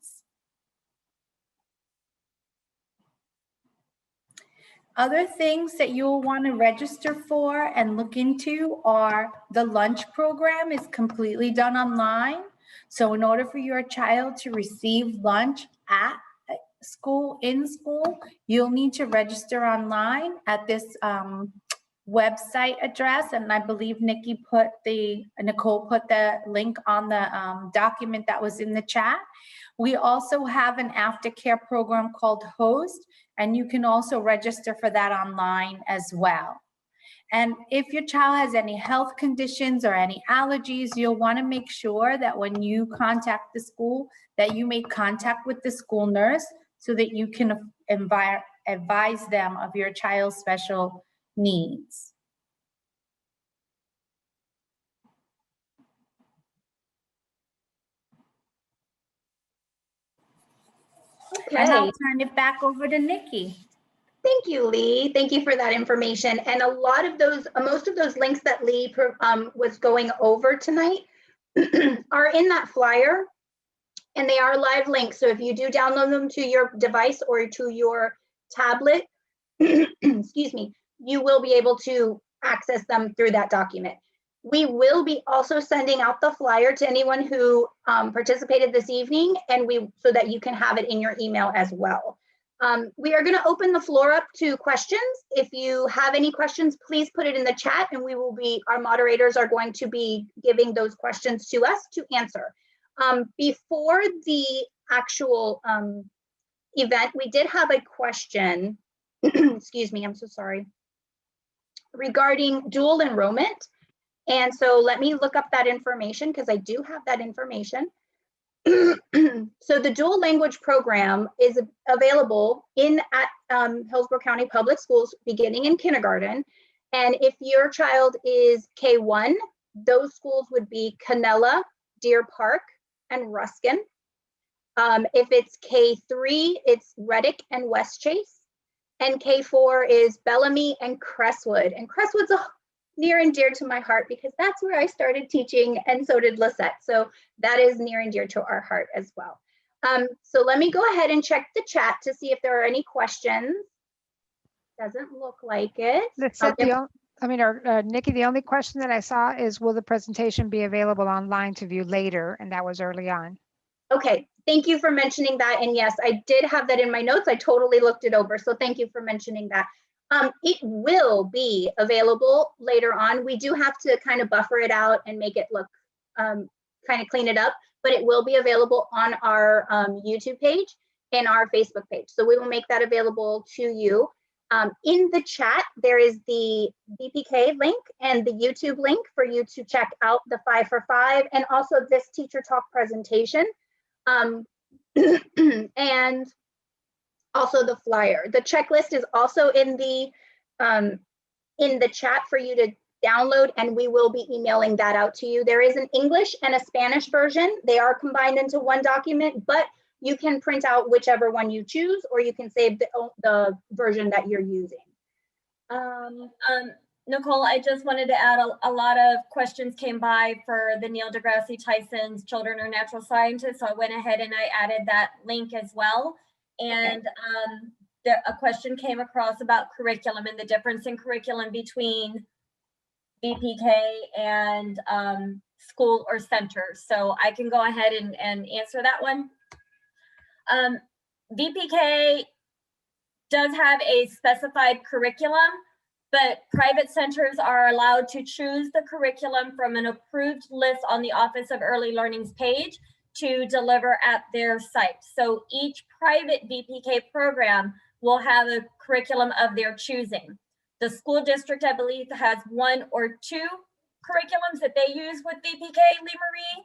Other things that you'll want to register for and look into are the lunch program is completely done online. So in order for your child to receive lunch at school, you'll need to register online at this website address. And I believe Nicole put the link on the document that was in the chat. We also have an aftercare program called Host, and you can also register for that online as well. And if your child has any health conditions or any allergies, you'll want to make sure that when you contact the school, that you make contact with the school nurse so that you can advise them of your child's special needs. Okay. And I'll turn it back over to Nikki. Thank you, Lee. Thank you for that information. And a lot of those, most of those links that Lee was going over tonight are in that flyer, and they are live links. So if you do download them to your device or to your tablet, excuse me, you will be able to access them through that document. We will be also sending out the flyer to anyone who participated this evening, and so that you can have it in your email as well. We are going to open the floor up to questions. If you have any questions, please put it in the chat, and our moderators are going to be giving those questions to us to answer. Before the actual event, we did have a question, excuse me, I'm so sorry, regarding dual enrollment. And so let me look up that information because I do have that information. So the dual language program is available at Hillsborough County Public Schools beginning in kindergarten. And if your child is K1, those schools would be Canella, Deer Park, and Ruskin. If it's K3, it's Reddick and Westchase. And K4 is Bellamy and Crestwood. And Crestwood's near and dear to my heart because that's where I started teaching, and so did Lisette. So that is near and dear to our heart as well. So let me go ahead and check the chat to see if there are any questions. Doesn't look like it. Nikki, the only question that I saw is, will the presentation be available online to view later? And that was early on. Okay, thank you for mentioning that. And yes, I did have that in my notes. I totally looked it over. So thank you for mentioning that. It will be available later on. We do have to kind of buffer it out and make it look, kind of clean it up, but it will be available on our YouTube page and our Facebook page. So we will make that available to you. In the chat, there is the BPK link and the YouTube link for you to check out the 5 for 5 and also this teacher talk presentation. And also the flyer. The checklist is also in the chat for you to download, and we will be emailing that out to you. There is an English and a Spanish version. They are combined into one document, but you can print out whichever one you choose, or you can save the version that you're using. Nicole, I just wanted to add a lot of questions came by for the Neil deGrasse Tyson's Children Are Natural Scientists. So I went ahead and I added that link as well. And a question came across about curriculum and the difference in curriculum between BPK and school or center. So I can go ahead and answer that one. BPK does have a specified curriculum, but private centers are allowed to choose the curriculum from an approved list on the Office of Early Learning's page to deliver at their site. So each private BPK program will have a curriculum of their choosing. The school district, I believe, has 1 or 2 curriculums that they use with BPK, Lee Marie.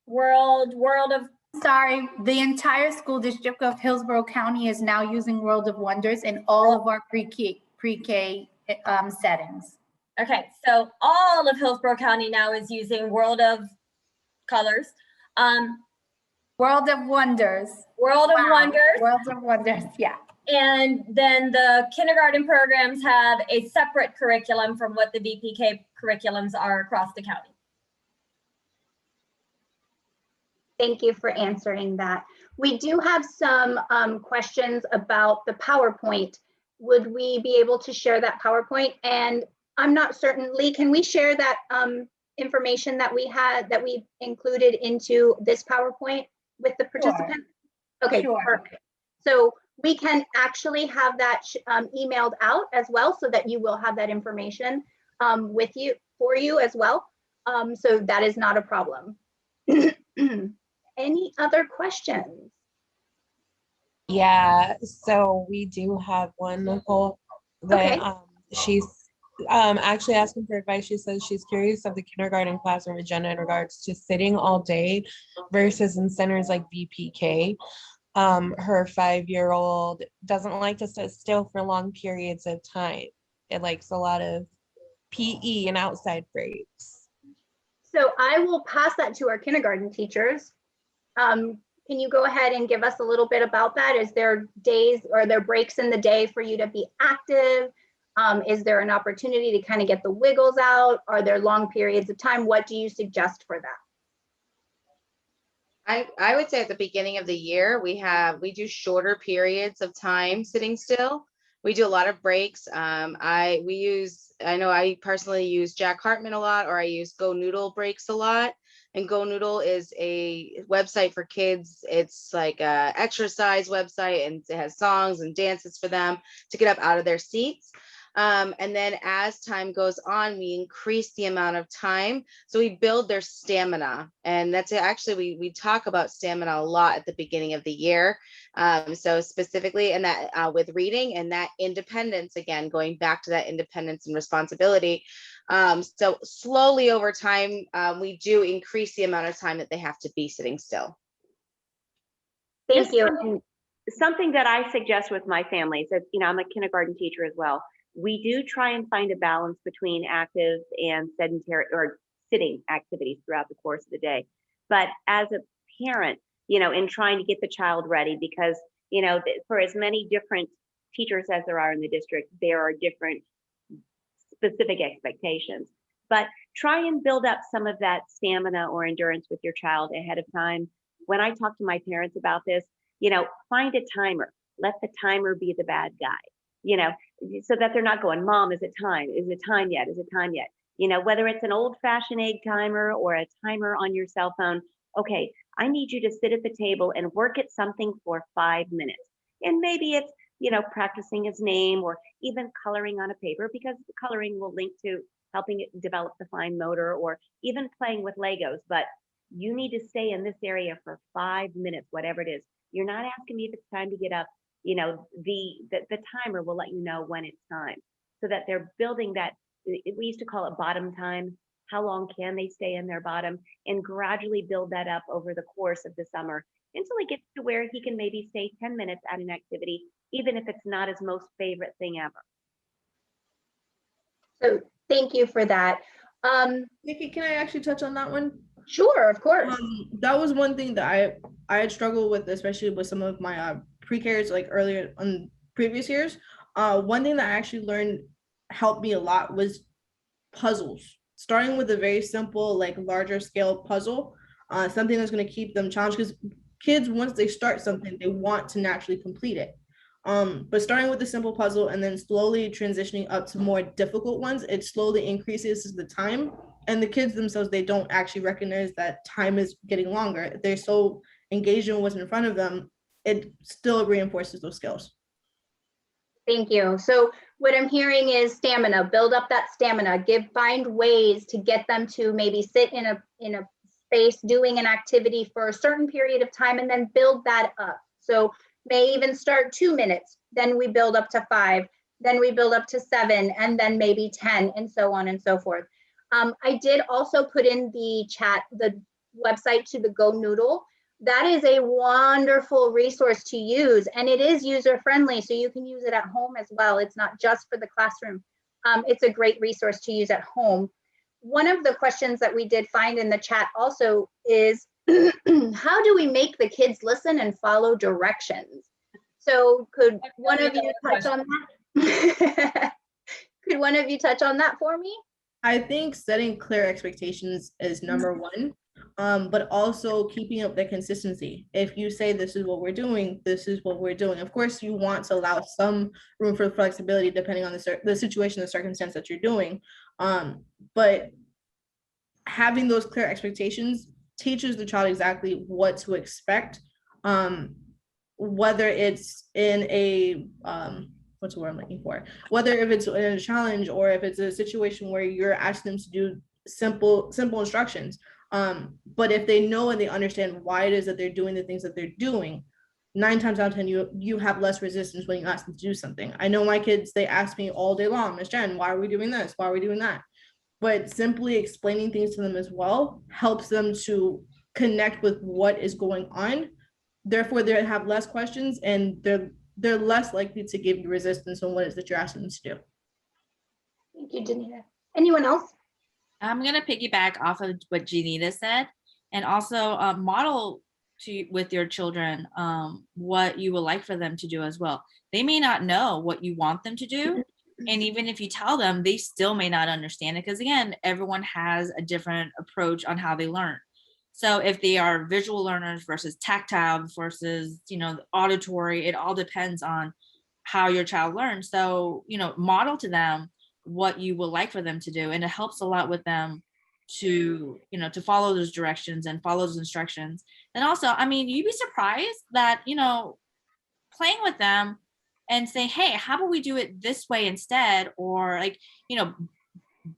World of... Sorry, the entire school district of Hillsborough County is now using World of Wonders in all of our pre-K settings. Okay, so all of Hillsborough County now is using World of Colors. World of Wonders. World of Wonders. World of Wonders, yeah. And then the kindergarten programs have a separate curriculum from what the BPK curriculums are across the county. Thank you for answering that. We do have some questions about the PowerPoint. Would we be able to share that PowerPoint? And I'm not certain, Lee, can we share that information that we included into this PowerPoint with the participants? Sure. Okay, sure. Perfect. So we can actually have that emailed out as well, so that you will have that information for you as well. So that is not a problem. Any other questions? Yeah, so we do have one, Nicole, that okay. She's actually asking for advice. She says she's curious of the kindergarten classroom agenda in regards to sitting all day versus in centers like BPK. Her 5-year-old doesn't like to sit still for long periods of time. It likes a lot of PE and outside breaks. So I will pass that to our kindergarten teachers. Can you go ahead and give us a little bit about that? Is there days or there breaks in the day for you to be active? Is there an opportunity to kind of get the wiggles out? Are there long periods of time? What do you suggest for that? I would say at the beginning of the year, we do shorter periods of time sitting still. We do a lot of breaks. I know I personally use Jack Hartman a lot, or I use Go Noodle breaks a lot. And Go Noodle is a website for kids. It's like a exercise website, and it has songs and dances for them to get up out of their seats. And then as time goes on, we increase the amount of time. So we build their stamina. And that's actually, we talk about stamina a lot at the beginning of the year. So specifically, and that with reading and that independence, again, going back to that independence and responsibility, So slowly over time, we do increase the amount of time that they have to be sitting still. Thank you. Something that I suggest with my families, that, you know, I'm a kindergarten teacher as well. We do try and find a balance between active and sedentary or sitting activities throughout the course of the day. But as a parent, you know, in trying to get the child ready, because, you know, for as many different teachers as there are in the district, there are different specific expectations. But try and build up some of that stamina or endurance with your child ahead of time. When I talk to my parents about this, you know, find a timer. Let the timer be the bad guy, you know, so that they're not going, Mom, is it time? Is it time yet? Is it time yet? You know, whether it's an old-fashioned egg timer or a timer on your cell phone. Okay, I need you to sit at the table and work at something for 5 minutes. And maybe it's, you know, practicing his name or even coloring on a paper, because the coloring will link to helping it develop the fine motor, or even playing with Legos. But you need to stay in this area for 5 minutes, whatever it is. You're not asking me if it's time to get up. You know, the timer will let you know when it's time, so that they're building that. We used to call it bottom time. How long can they stay in their bottom, and gradually build that up over the course of the summer until it gets to where he can maybe stay 10 minutes at an activity, even if it's not his most favorite thing ever. So thank you for that. Nikki, can I actually touch on that one? Sure, of course. That was one thing that I had struggled with, especially with some of my pre-Ks, like earlier on previous years. One thing that I actually learned helped me a lot was puzzles. Starting with a very simple, like larger scale puzzle, something that's going to keep them challenged, because kids, once they start something, they want to naturally complete it. But starting with a simple puzzle and then slowly transitioning up to more difficult ones, it slowly increases the time. And the kids themselves, they don't actually recognize that time is getting longer. They're so engaged in what's in front of them, it still reinforces those skills. Thank you. So what I'm hearing is stamina, build up that stamina, find ways to get them to maybe sit in a space doing an activity for a certain period of time, and then build that up. So may even start 2 minutes, then we build up to 5, then we build up to 7, and then maybe 10, and so on and so forth. I did also put in the chat the website to the Go Noodle. That is a wonderful resource to use, and it is user friendly, so you can use it at home as well. It's not just for the classroom. It's a great resource to use at home. One of the questions that we did find in the chat also is, how do we make the kids listen and follow directions? So could one of you touch on that? Could one of you touch on that for me? I think setting clear expectations is number one, but also keeping up the consistency. If you say this is what we're doing, this is what we're doing. Of course, you want to allow some room for flexibility depending on the situation, the circumstance that you're doing. But having those clear expectations teaches the child exactly what to expect, whether it's in a what's the word I'm looking for? Whether if it's in a challenge or if it's a situation where you're asking them to do simple instructions. But if they know and they understand why it is that they're doing the things that they're doing, 9 times out of 10, you have less resistance when you ask them to do something. I know my kids, they ask me all day long, Miss Jen, why are we doing this? Why are we doing that? But simply explaining things to them as well helps them to connect with what is going on. Therefore, they have less questions, and they're less likely to give you resistance on what it is that you're asking them to do. Thank you, Janita. Anyone else? I'm going to piggyback off of what Janita said, and also model with your children what you would like for them to do as well. They may not know what you want them to do. And even if you tell them, they still may not understand it, because again, everyone has a different approach on how they learn. So if they are visual learners versus tactile versus, auditory, it all depends on how your child learns. So, model to them what you would like for them to do. And it helps a lot with them to, to follow those directions and follow those instructions. And also, you'd be surprised that, playing with them and say, hey, how about we do it this way instead? Or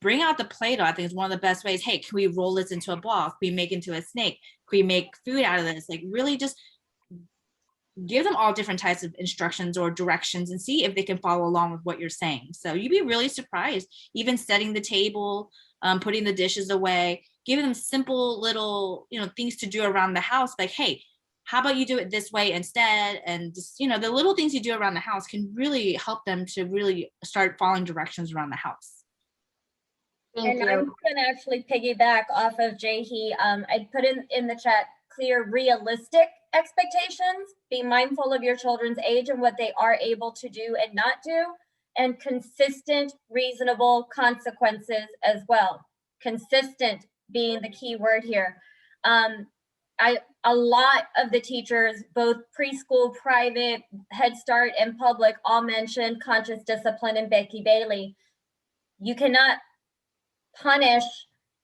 bring out the Play-Doh. I think it's one of the best ways. Hey, can we roll this into a ball? Can we make it into a snake? Can we make food out of this? Like really just give them all different types of instructions or directions and see if they can follow along with what you're saying. So you'd be really surprised, even setting the table, putting the dishes away, giving them simple little, things to do around the house. Like, hey, how about you do it this way instead? And just, the little things you do around the house can really help them to really start following directions around the house. And I'm gonna actually piggyback off of Jahi. I put in the chat, clear, realistic expectations. Be mindful of your children's age and what they are able to do and not do, and consistent, reasonable consequences as well. Consistent being the key word here. A lot of the teachers, both preschool, private, Head Start, and public, all mentioned conscious discipline and Becky Bailey. You cannot punish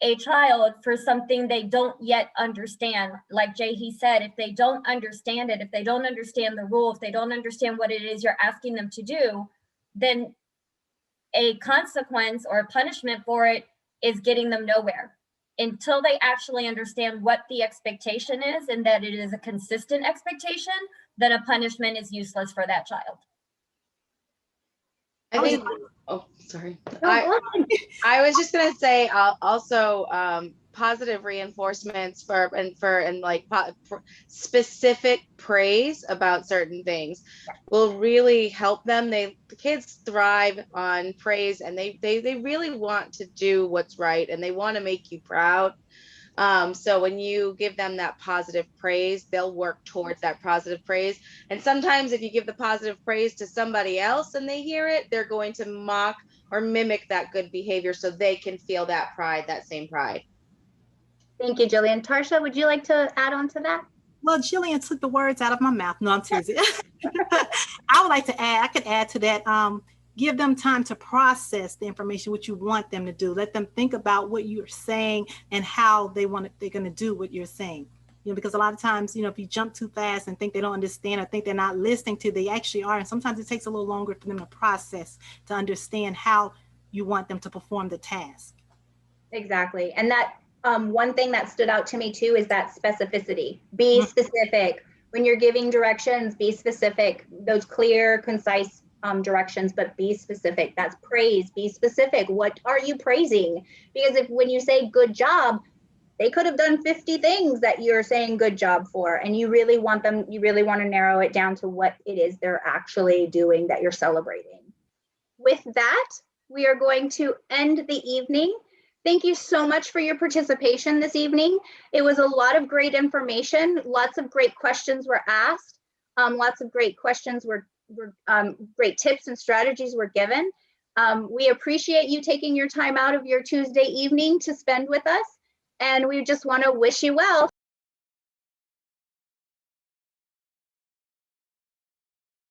a child for something they don't yet understand. Like Jahi said, if they don't understand it, if they don't understand the rule, if they don't understand what it is you're asking them to do, then a consequence or a punishment for it is getting them nowhere. Until they actually understand what the expectation is and that it is a consistent expectation, then a punishment is useless for that child. I think, oh, sorry. I was just gonna say also positive reinforcements for specific praise about certain things will really help them. The kids thrive on praise, and they really want to do what's right, and they want to make you proud. So when you give them that positive praise, they'll work towards that positive praise. And sometimes if you give the positive praise to somebody else and they hear it, they're going to mock or mimic that good behavior so they can feel that pride, that same pride. Thank you, Jillian. Tarsha, would you like to add on to that? Well, Jillian took the words out of my mouth. No, I'm teasing. I would like to add, I could add to that. Give them time to process the information, what you want them to do. Let them think about what you're saying and how they're going to do what you're saying. Because a lot of times, if you jump too fast and think they don't understand or think they're not listening to, they actually are. And sometimes it takes a little longer for them to process, to understand how you want them to perform the task. Exactly. And that one thing that stood out to me too is that specificity. Be specific. When you're giving directions, be specific. Those clear, concise directions, but be specific. That's praise. Be specific. What are you praising? Because when you say good job, they could have done 50 things that you're saying good job for, and you really want to narrow it down to what it is they're actually doing that you're celebrating. With that, we are going to end the evening. Thank you so much for your participation this evening. It was a lot of great information. Lots of great questions were asked. Lots of great questions were great tips and strategies were given. We appreciate you taking your time out of your Tuesday evening to spend with us, and we just want to wish you well.